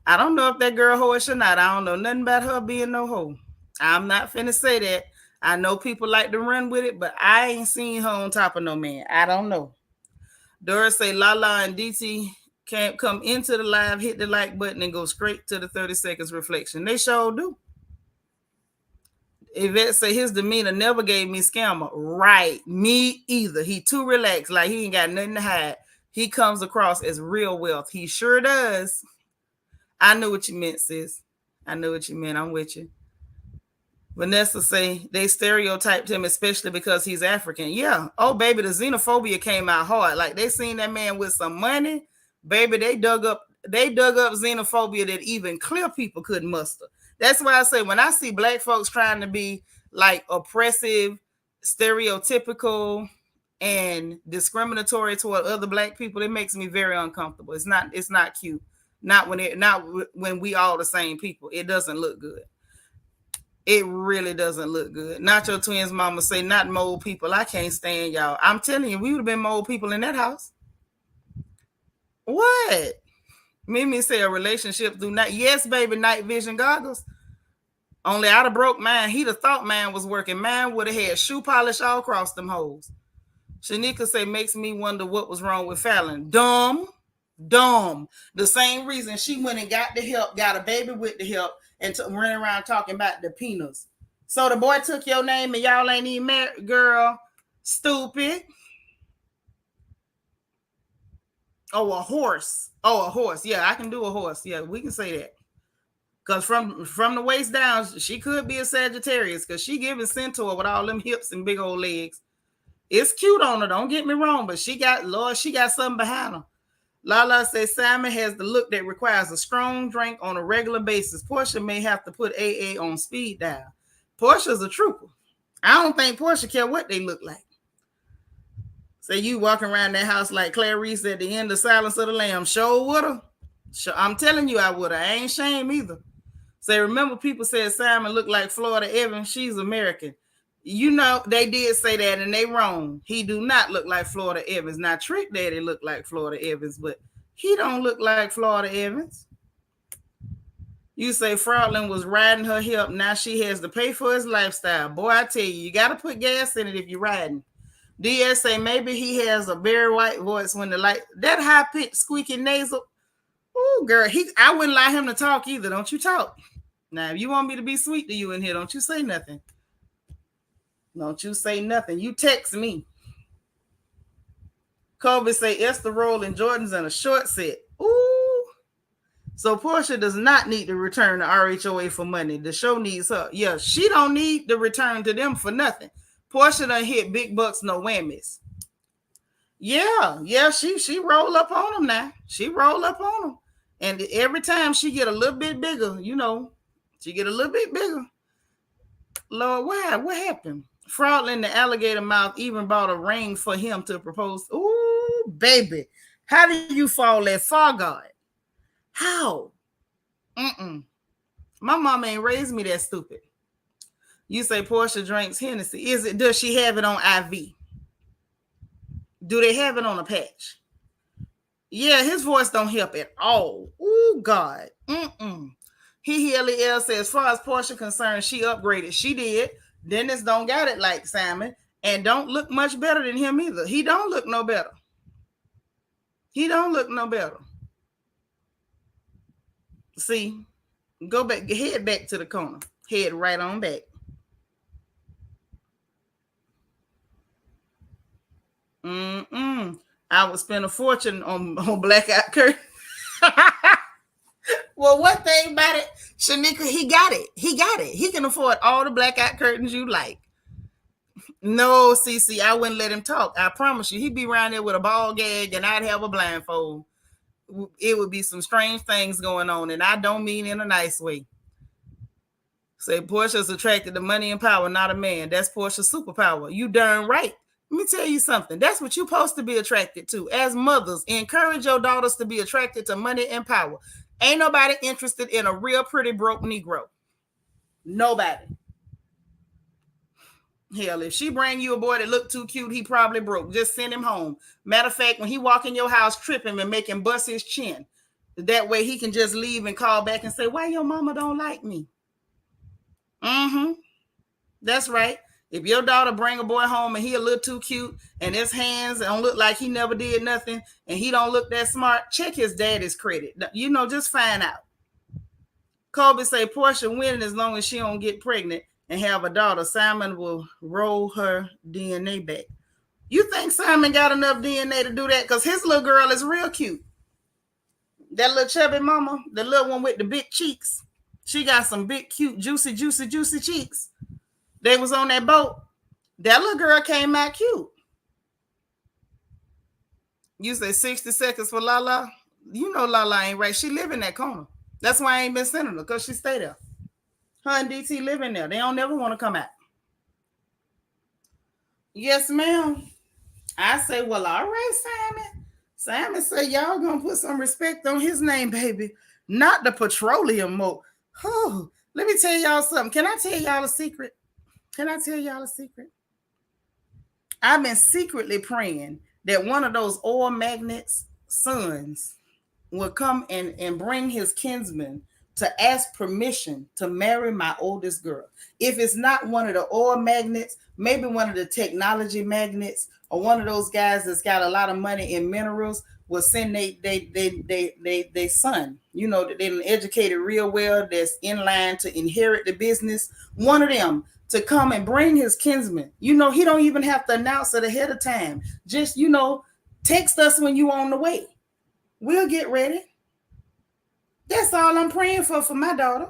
I don't know if that girl whorish or not. I don't know nothing about her being no hoe. I'm not finna say that. I know people like to run with it, but I ain't seen her on top of no man. I don't know. Doris say Lala and DT can't come into the live, hit the like button, and go straight to the 30 seconds reflection. They sure do. Yvette say his demeanor never gave me scammer. Right. Me either. He too relaxed. Like he ain't got nothing to hide. He comes across as real wealth. He sure does. I knew what you meant, sis. I knew what you meant. I'm with you. Vanessa say they stereotyped him, especially because he's African. Yeah. Oh, baby, the xenophobia came out hard. Like they seen that man with some money. Baby, they dug up xenophobia that even clear people couldn't muster. That's why I say when I see black folks trying to be like oppressive, stereotypical, and discriminatory toward other black people, it makes me very uncomfortable. It's not cute. Not when we all the same people. It doesn't look good. It really doesn't look good. Nacho Twins mama say, not mole people. I can't stand y'all. I'm telling you, we would have been mole people in that house. What? Mimi say a relationship do not. Yes, baby, night vision goggles. Only I'd have broke mine. He'd have thought mine was working. Mine would have had shoe polish all across them holes. Shanika say, makes me wonder what was wrong with Fallon. Dumb. The same reason she went and got the help, got a baby with the help, and running around talking about the peanuts. So the boy took your name and y'all ain't even married, girl. Stupid. Oh, a horse. Yeah, I can do a horse. Yeah, we can say that. Because from the waist down, she could be a Sagittarius because she giving Centaur with all them hips and big old legs. It's cute on her, don't get me wrong, but she got something behind her. Lala says Simon has the look that requires a strong drink on a regular basis. Portia may have to put AA on speed dial. Portia's a trooper. I don't think Portia care what they look like. Say you walking around that house like Clarice at the end of Silence of the Lambs. Sure woulda. I'm telling you I woulda. I ain't shame either. Say remember people said Simon looked like Florida Evans. She's American. You know, they did say that and they wrong. He do not look like Florida Evans. Now, Trick Daddy look like Florida Evans, but he don't look like Florida Evans. You say Fraudlin was riding her hip. Now she has to pay for his lifestyle. Boy, I tell you got to put gas in it if you're riding. DS say maybe he has a very white voice when the light, that high pitched, squeaky nasal. Oh, girl, I wouldn't allow him to talk either. Don't you talk. Now, if you want me to be sweet to you in here, don't you say nothing. Don't you say nothing. You text me. Kobe say Esther rolling Jordans in a short set. Ooh. So Portia does not need to return to RHOA for money. The show needs her. Yeah, she don't need to return to them for nothing. Portia done hit big bucks, no whammies. Yeah, she roll up on them now. She roll up on them. And every time she get a little bit bigger, she get a little bit bigger. Lord, why? What happened? Fraudlin, the alligator mouth, even bought a ring for him to propose. Ooh, baby. How do you fall that far, God? How? My mama ain't raised me that stupid. You say Portia drinks Hennessy. Does she have it on IV? Do they have it on a patch? Yeah, his voice don't help at all. Ooh, God. He LEL says, as far as Portia concerned, she upgraded. She did. Dennis don't got it like Simon and don't look much better than him either. He don't look no better. See, go back, head back to the corner. Head right on back. I would spend a fortune on blackout curtain. Well, one thing about it, Shanika, he got it. He can afford all the blackout curtains you like. No, CC, I wouldn't let him talk. I promise you, he'd be around there with a ball gag and I'd have a blindfold. It would be some strange things going on, and I don't mean in a nice way. Say Portia's attracted to money and power, not a man. That's Portia's superpower. You darn right. Let me tell you something. That's what you're supposed to be attracted to. As mothers, encourage your daughters to be attracted to money and power. Ain't nobody interested in a real pretty broke Negro. Nobody. Hell, if she bring you a boy that look too cute, he probably broke. Just send him home. Matter of fact, when he walk in your house, trip him and make him bust his chin. That way he can just leave and call back and say, why your mama don't like me? That's right. If your daughter bring a boy home and he a little too cute and his hands don't look like he never did nothing and he don't look that smart, check his daddy's credit. Just find out. Kobe say Portia winning as long as she don't get pregnant and have a daughter. Simon will roll her DNA back. You think Simon got enough DNA to do that? Because his little girl is real cute. That little chubby mama, the little one with the big cheeks, she got some big, cute, juicy cheeks. They was on that boat. That little girl came out cute. You say 60 seconds for Lala. You know Lala ain't right. She live in that corner. That's why I ain't been sending her, because she stay there. Her and DT live in there. They don't never want to come out. Yes, ma'am. I say, well, all right, Simon. Simon say, y'all gonna put some respect on his name, baby. Not the petroleum mo. Oh, let me tell y'all something. Can I tell y'all a secret? I've been secretly praying that one of those oil magnets' sons will come and bring his kinsman to ask permission to marry my oldest girl. If it's not one of the oil magnets, maybe one of the technology magnets, or one of those guys that's got a lot of money in minerals will send they son, that they're educated real well, that's in line to inherit the business. One of them to come and bring his kinsman. He don't even have to announce it ahead of time. Just, text us when you on the way. We'll get ready. That's all I'm praying for my daughter.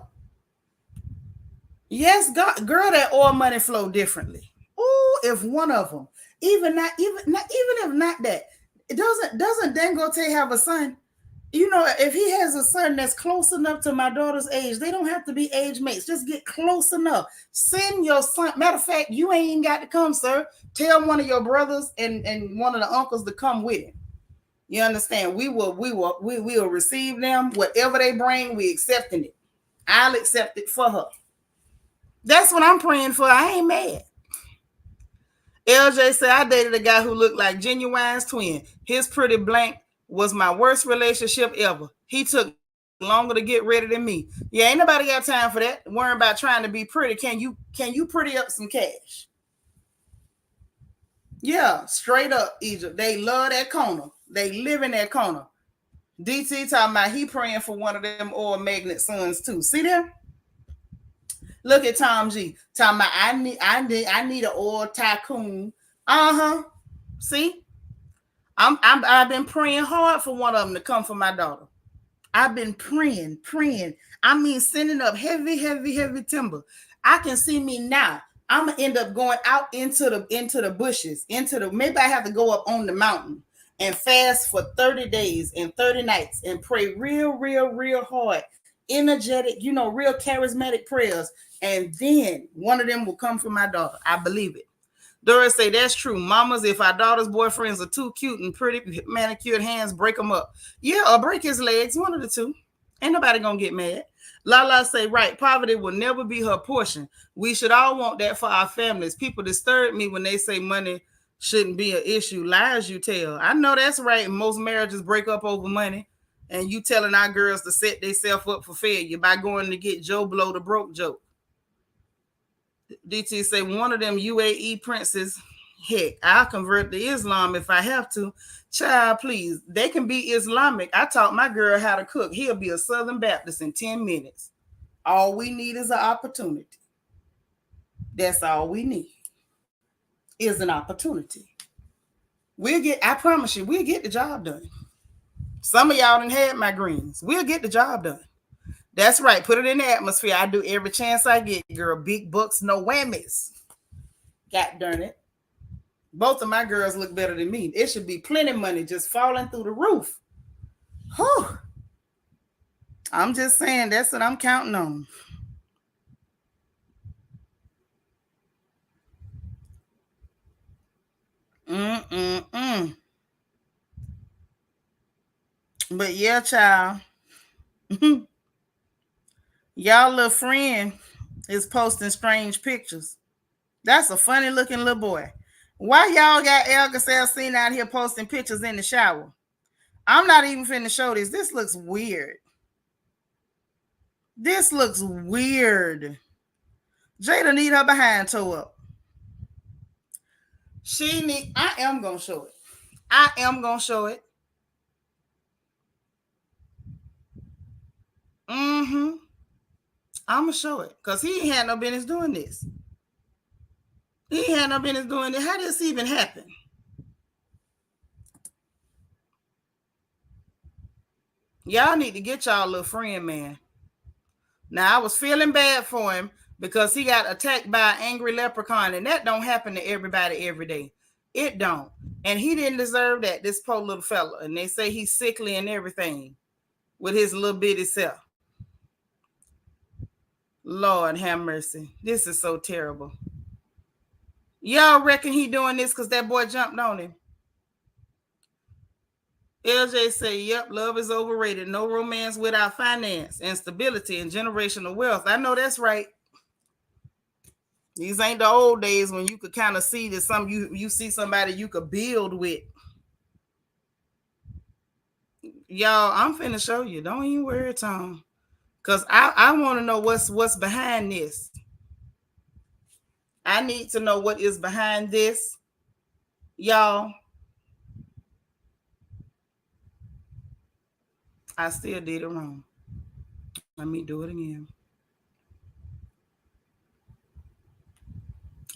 Yes, God, girl, that oil money flow differently. Oh, if one of them, even if not that, it doesn't Dangote have a son? If he has a son that's close enough to my daughter's age, they don't have to be age mates. Just get close enough. Send your son. Matter of fact, you ain't even got to come, sir. Tell one of your brothers and one of the uncles to come with him. You understand? We will receive them. Whatever they bring, we accepting it. I'll accept it for her. That's what I'm praying for. I ain't mad. LJ said, I dated a guy who looked like Genuine's twin. His pretty blank was my worst relationship ever. He took longer to get ready than me. Yeah, ain't nobody got time for that. Worrying about trying to be pretty. Can you pretty up some cash? Yeah, straight up, Egypt. They love that corner. They live in that corner. DT talking about he praying for one of them oil magnet sons too. See there? Look at Tom G. Talking about I need an oil tycoon. Uh-huh. See? I've been praying hard for one of them to come for my daughter. I've been praying. I mean, sending up heavy timber. I can see me now. I'm gonna end up going out into the bushes, maybe I have to go up on the mountain and fast for 30 days and 30 nights and pray real hard, energetic, real charismatic prayers. And then one of them will come for my daughter. I believe it. Doris say that's true. Mamas, if our daughter's boyfriends are too cute and pretty, manicured hands, break them up. Yeah, or break his legs. One of the two. Ain't nobody gonna get mad. Lala say, right, poverty will never be her portion. We should all want that for our families. People disturb me when they say money shouldn't be an issue. Lies you tell. I know that's right. Most marriages break up over money. And you telling our girls to set themselves up for failure by going to get Joe Blow the broke joke. DT say one of them UAE princes, heck, I'll convert to Islam if I have to. Child, please. They can be Islamic. I taught my girl how to cook. He'll be a Southern Baptist in 10 minutes. All we need is an opportunity. That's all we need is an opportunity. I promise you, we'll get the job done. Some of y'all done had my greens. We'll get the job done. That's right. Put it in the atmosphere. I do every chance I get, girl. Big bucks, no whammies. God darn it. Both of my girls look better than me. It should be plenty of money just falling through the roof. Whew. I'm just saying that's what I'm counting on. But yeah, child. Y'all little friend is posting strange pictures. That's a funny looking little boy. Why y'all got Alka seen out here posting pictures in the shower? I'm not even finna show this. This looks weird. Jada need her behind toe up. I am gonna show it. I'm gonna show it. Because he ain't had no business doing this. How did this even happen? Y'all need to get y'all little friend, man. Now, I was feeling bad for him because he got attacked by an angry leprechaun, and that don't happen to everybody every day. It don't. And he didn't deserve that, this poor little fella. And they say he's sickly and everything with his little bitty self. Lord have mercy. This is so terrible. Y'all reckon he doing this because that boy jumped on him? LJ say, yep, love is overrated. No romance without finance and stability and generational wealth. I know that's right. These ain't the old days when you could kind of see that you see somebody you could build with. Y'all, I'm finna show you. Don't even worry, Tom. Because I want to know what's behind this. I need to know what is behind this. Y'all. I still did it wrong. Let me do it again.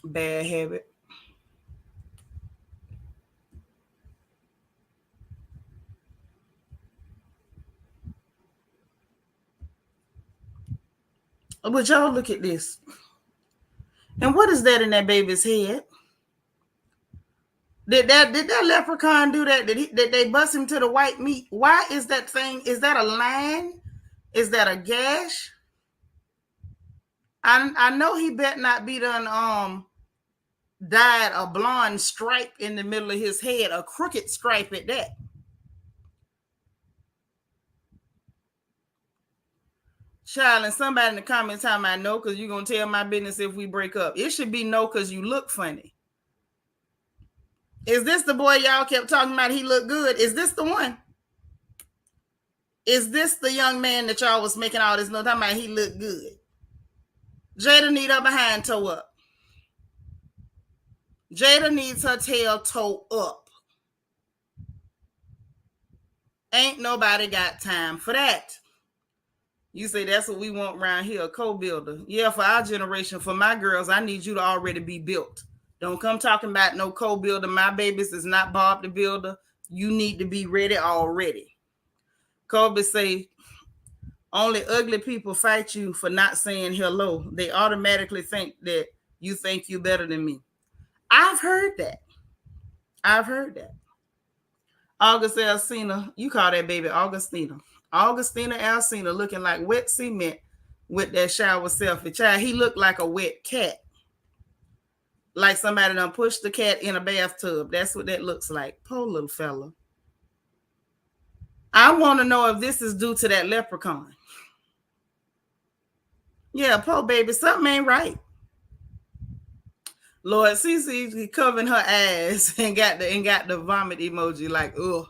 Bad habit. But y'all look at this. And what is that in that baby's head? Did that leprechaun do that? Did they bust him to the white meat? Why is that thing? Is that a line? Is that a gash? I know he better not be done dyed a blonde stripe in the middle of his head, a crooked stripe at that. Child, and somebody in the comments time I know because you're gonna tell my business if we break up. It should be no because you look funny. Is this the boy y'all kept talking about? He looked good. Is this the one? Is this the young man that y'all was making all this noise? Talking about he looked good. Jada need her behind toe up. Jada needs her tail toe up. Ain't nobody got time for that. You say that's what we want around here, a co-builder. Yeah, for our generation, for my girls, I need you to already be built. Don't come talking about no co-builder. My babies is not Bob the Builder. You need to be ready already. Kobe say, only ugly people fight you for not saying hello. They automatically think that you think you better than me. I've heard that. August Alcina, you call that baby Augustina. Augustina Alcina looking like wet cement with that shower selfie. Child, he looked like a wet cat. Like somebody done pushed the cat in a bathtub. That's what that looks like. Poor little fella. I want to know if this is due to that leprechaun. Yeah, poor baby, something ain't right. Lord, Cece covering her ass and got the vomit emoji like, ugh.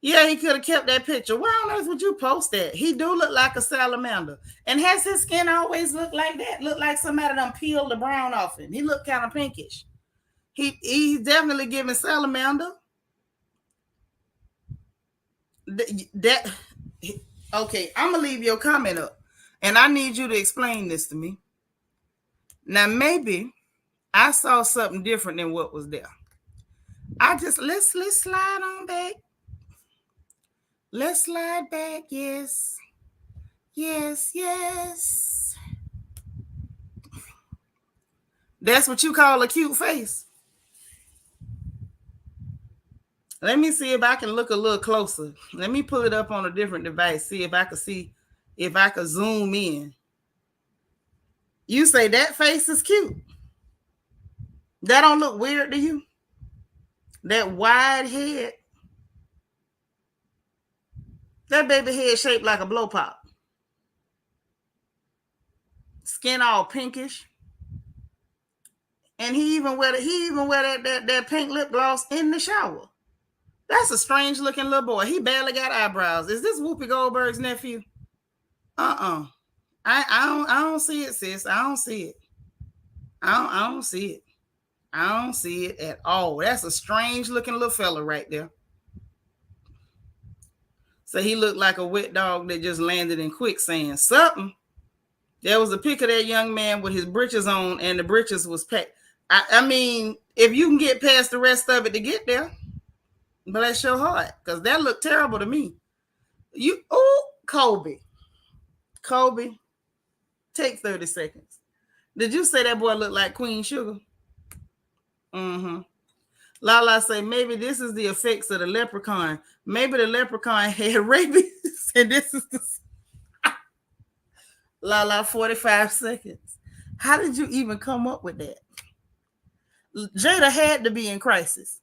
Yeah, he could have kept that picture. Why on earth would you post that? He do look like a salamander. And has his skin always looked like that? Look like somebody done peeled the brown off him. He looked kind of pinkish. He's definitely giving salamander. Okay, I'm going to leave your comment up. And I need you to explain this to me. Now, maybe I saw something different than what was there. Let's slide on back. Let's slide back. Yes. That's what you call a cute face. Let me see if I can look a little closer. Let me pull it up on a different device. See if I can zoom in. You say that face is cute. That don't look weird to you? That wide head. That baby head shaped like a blow pop. Skin all pinkish. And he even wear that pink lip gloss in the shower. That's a strange looking little boy. He barely got eyebrows. Is this Whoopi Goldberg's nephew? I don't see it, sis. I don't see it. I don't see it. I don't see it at all. That's a strange looking little fella right there. So he looked like a wet dog that just landed in quicksand. Something. There was a pic of that young man with his britches on, and the britches was packed. I mean, if you can get past the rest of it to get there, bless your heart, because that looked terrible to me. Kobe, take 30 seconds. Did you say that boy looked like Queen Sugar? Lala say, maybe this is the effects of the leprechaun. Maybe the leprechaun had rabies, and this is the... Lala, 45 seconds. How did you even come up with that? Jada had to be in crisis.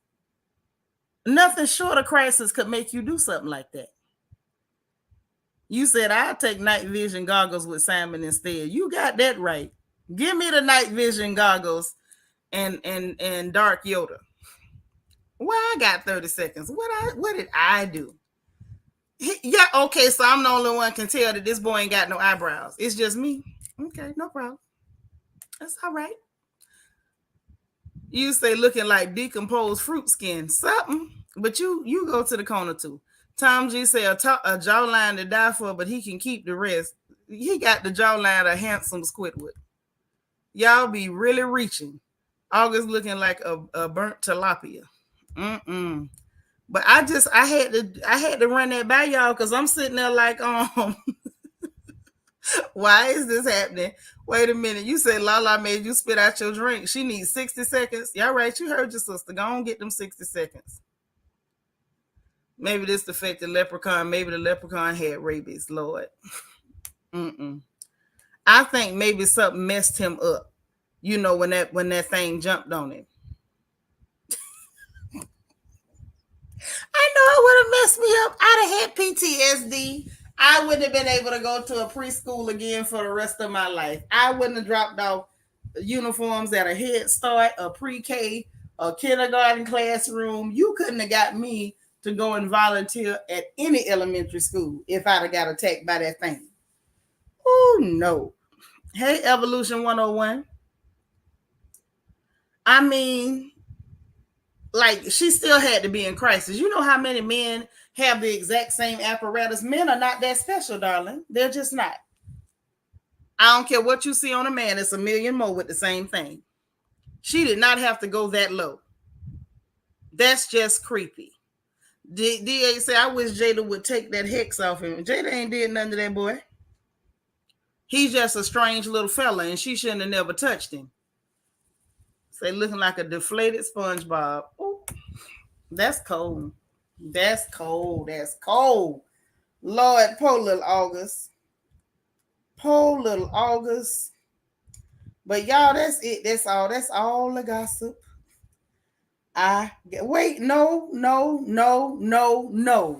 Nothing short of crisis could make you do something like that. You said, I'll take night vision goggles with Simon instead. You got that right. Give me the night vision goggles and dark Yoda. Well, I got 30 seconds. What did I do? Yeah, okay, so I'm the only one can tell that this boy ain't got no eyebrows. It's just me. Okay, no problem. That's all right. You say looking like decomposed fruit skin. Something. But you go to the corner too. Tom G say a jawline to die for, but he can keep the rest. He got the jawline of handsome Squidward. Y'all be really reaching. August looking like a burnt tilapia. But I had to run that by y'all because I'm sitting there like, why is this happening? Wait a minute. You said Lala made you spit out your drink. She needs 60 seconds. Y'all right. You heard your sister. Go on, get them 60 seconds. Maybe this affected leprechaun. Maybe the leprechaun had rabies, Lord. I think maybe something messed him up. You know, when that thing jumped on him. I know it would have messed me up. I'd have had PTSD. I wouldn't have been able to go to a preschool again for the rest of my life. I wouldn't have dropped off uniforms at a Head Start, a pre-K, a kindergarten classroom. You couldn't have got me to go and volunteer at any elementary school if I'd have got attacked by that thing. Oh, no. Hey, Evolution 101. I mean, like, she still had to be in crisis. You know how many men have the exact same apparatus? Men are not that special, darling. They're just not. I don't care what you see on a man. It's a million more with the same thing. She did not have to go that low. That's just creepy. DA said, I wish Jada would take that hex off him. Jada ain't did nothing to that boy. He's just a strange little fella, and she shouldn't have never touched him. Say, looking like a deflated SpongeBob. Ooh, that's cold. That's cold. That's cold. Lord, poor little August. Poor little August. But y'all, that's it. That's all. That's all the gossip. Wait, no.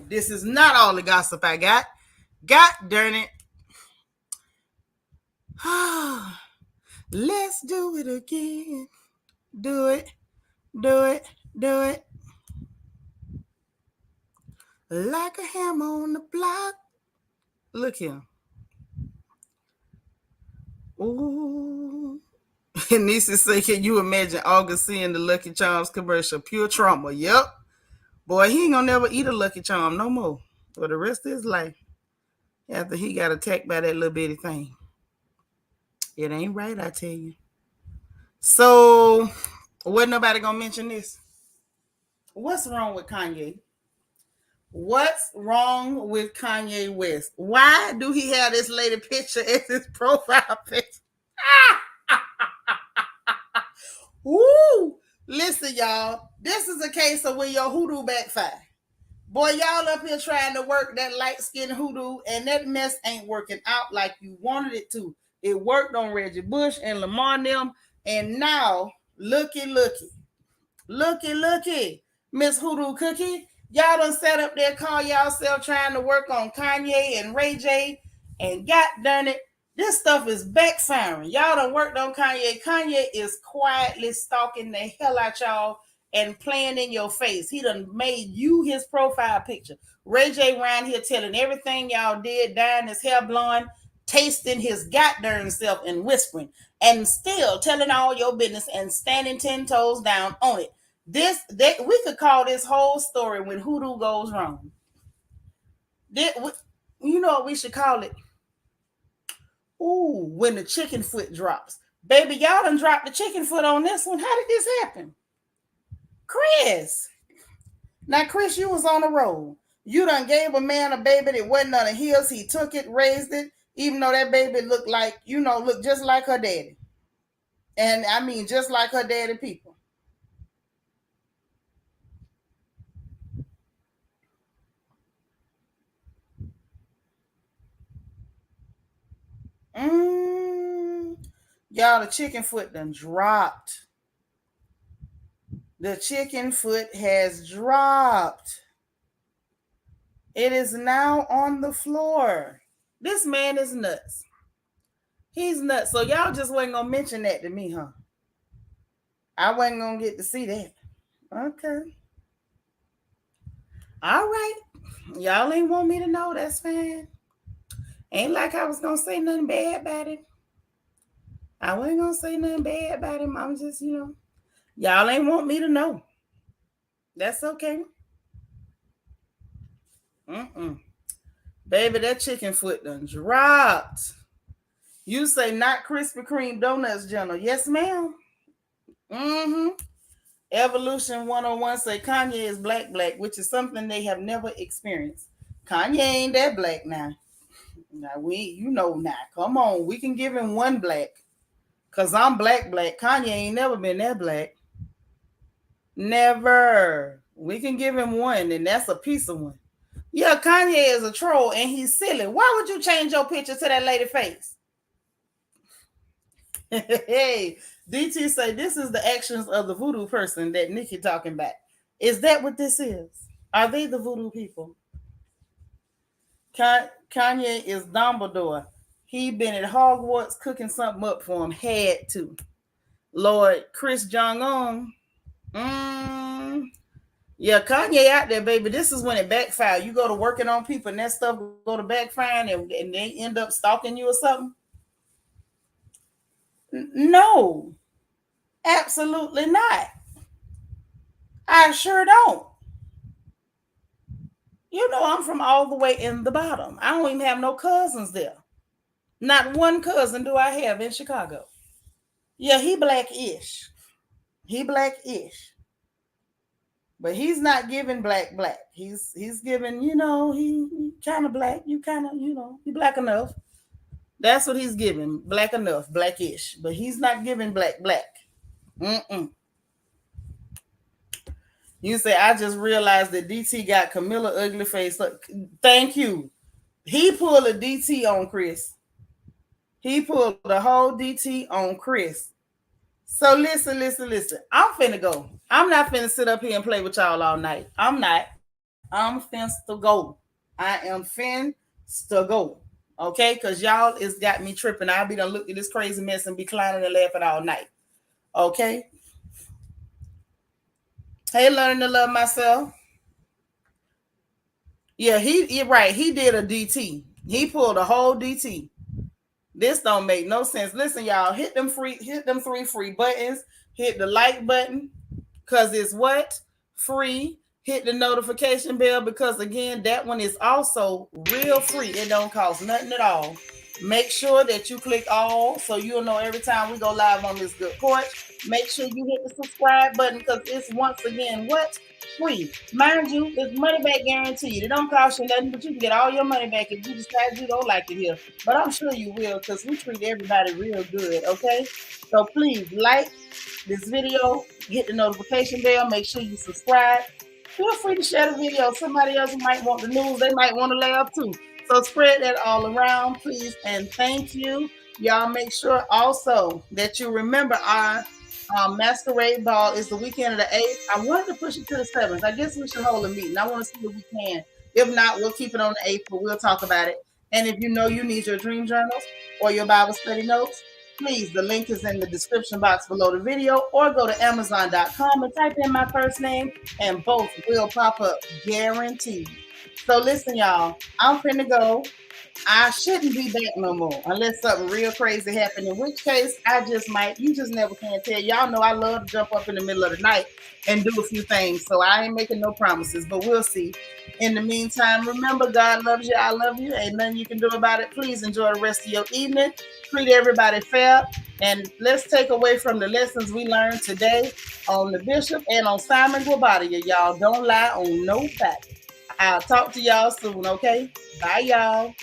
This is not all the gossip I got. God darn it. Let's do it again. Do it. Like a hammer on the block. Look here. Ooh. And Nisa say, can you imagine August seeing the Lucky Charms commercial? Pure trauma. Yep. Boy, he ain't gonna never eat a Lucky Charm no more for the rest of his life after he got attacked by that little bitty thing. It ain't right, I tell you. So, wasn't nobody gonna mention this? What's wrong with Kanye? What's wrong with Kanye West? Why do he have this lady picture as his profile picture? Woo! Listen, y'all. This is a case of when your hoodoo backfire. Boy, y'all up here trying to work that light-skinned hoodoo, and that mess ain't working out like you wanted it to. It worked on Reggie Bush and Lamar and them, and now, looky. Miss Hoodoo Cookie, y'all done sat up there, call y'all self trying to work on Kanye and Ray J, and god darn it, this stuff is backfiring. Y'all done worked on Kanye. Kanye is quietly stalking the hell out y'all and playing in your face. He done made you his profile picture. Ray J around here telling everything y'all did, dyeing his hair blonde, tasting his goddamn self and whispering, and still telling all your business and standing 10 toes down on it. We could call this whole story When Hoodoo Goes Wrong. You know what we should call it? Ooh, when the chicken foot drops. Baby, y'all done dropped the chicken foot on this one. How did this happen? Chris. Now, Chris, you was on the road. You done gave a man a baby that wasn't on his. He took it, raised it, even though that baby looked just like her daddy. And I mean, just like her daddy people. Y'all, the chicken foot done dropped. The chicken foot has dropped. It is now on the floor. This man is nuts. He's nuts. So y'all just wasn't going to mention that to me, huh? I wasn't going to get to see that. Okay. All right. Y'all ain't want me to know. That's fine. Ain't like I was going to say nothing bad about it. I wasn't going to say nothing bad about him. I'm just, y'all ain't want me to know. That's okay. Baby, that chicken foot done dropped. You say not Krispy Kreme donuts, General. Yes, ma'am. Evolution 101 say Kanye is black, which is something they have never experienced. Kanye ain't that black now. Now, now. Come on, we can give him one black. Because I'm black. Kanye ain't never been that black. Never. We can give him one, and that's a piece of one. Yeah, Kanye is a troll, and he's silly. Why would you change your picture to that lady face? Hey, DT say this is the actions of the voodoo person that Nikki talking about. Is that what this is? Are they the voodoo people? Kanye is Dumbledore. He been at Hogwarts cooking something up for him. Had to. Lord Chris Jong-un. Yeah, Kanye out there, baby. This is when it backfire. You go to working on people and that stuff go to backfire and they end up stalking you or something. No, absolutely not. I sure don't. You know, I'm from all the way in the bottom. I don't even have no cousins there. Not one cousin do I have in Chicago. Yeah, he black-ish. He black-ish. But he's not giving black. He's giving, he kind of black. You kind of, he black enough. That's what he's giving. Black enough, blackish. But he's not giving black. Mm-mm. You say, I just realized that DT got Camilla ugly face. Look, thank you. He pulled a DT on Chris. He pulled the whole DT on Chris. So listen. I'm finna go. I'm not finna sit up here and play with y'all all night. I'm not. I'm finna to go. I am finna to go. Okay? Because y'all is got me tripping. I'll be done look at this crazy mess and be clowning and laughing all night. Okay? Hey, learning to love myself. Yeah, you're right. He did a DT. He pulled a whole DT. This don't make no sense. Listen, y'all, hit them 3 free buttons. Hit the like button, because it's what? Free. Hit the notification bell, because again, that one is also real free. It don't cost nothing at all. Make sure that you click all so you'll know every time we go live on this good porch. Make sure you hit the subscribe button, because it's once again what? Free. Mind you, it's money back guaranteed. It don't cost you nothing, but you can get all your money back if you decide you don't like it here. But I'm sure you will, because we treat everybody real good, okay? So please like this video, hit the notification bell, make sure you subscribe. Feel free to share the video. Somebody else might want the news. They might want to laugh too. So spread that all around, please, and thank you. Y'all make sure also that you remember our masquerade ball is the weekend of the 8th. I wanted to push it to the 7th. I guess we should hold a meeting. I want to see if we can. If not, we'll keep it on the 8th, but we'll talk about it. And if you know you need your dream journals or your Bible study notes, please, the link is in the description box below the video, or go to Amazon.com and type in my first name, and both will pop up, guaranteed. So listen, y'all, I'm finna go. I shouldn't be back no more unless something real crazy happened, in which case I just might. You just never can tell. Y'all know I love to jump up in the middle of the night and do a few things, so I ain't making no promises, but we'll see. In the meantime, remember, God loves you. I love you. Ain't nothing you can do about it. Please enjoy the rest of your evening. Treat everybody fair, and let's take away from the lessons we learned today on the Bishop and on Simon Guobadia. Y'all don't lie on nobody. I'll talk to y'all soon, okay? Bye, y'all.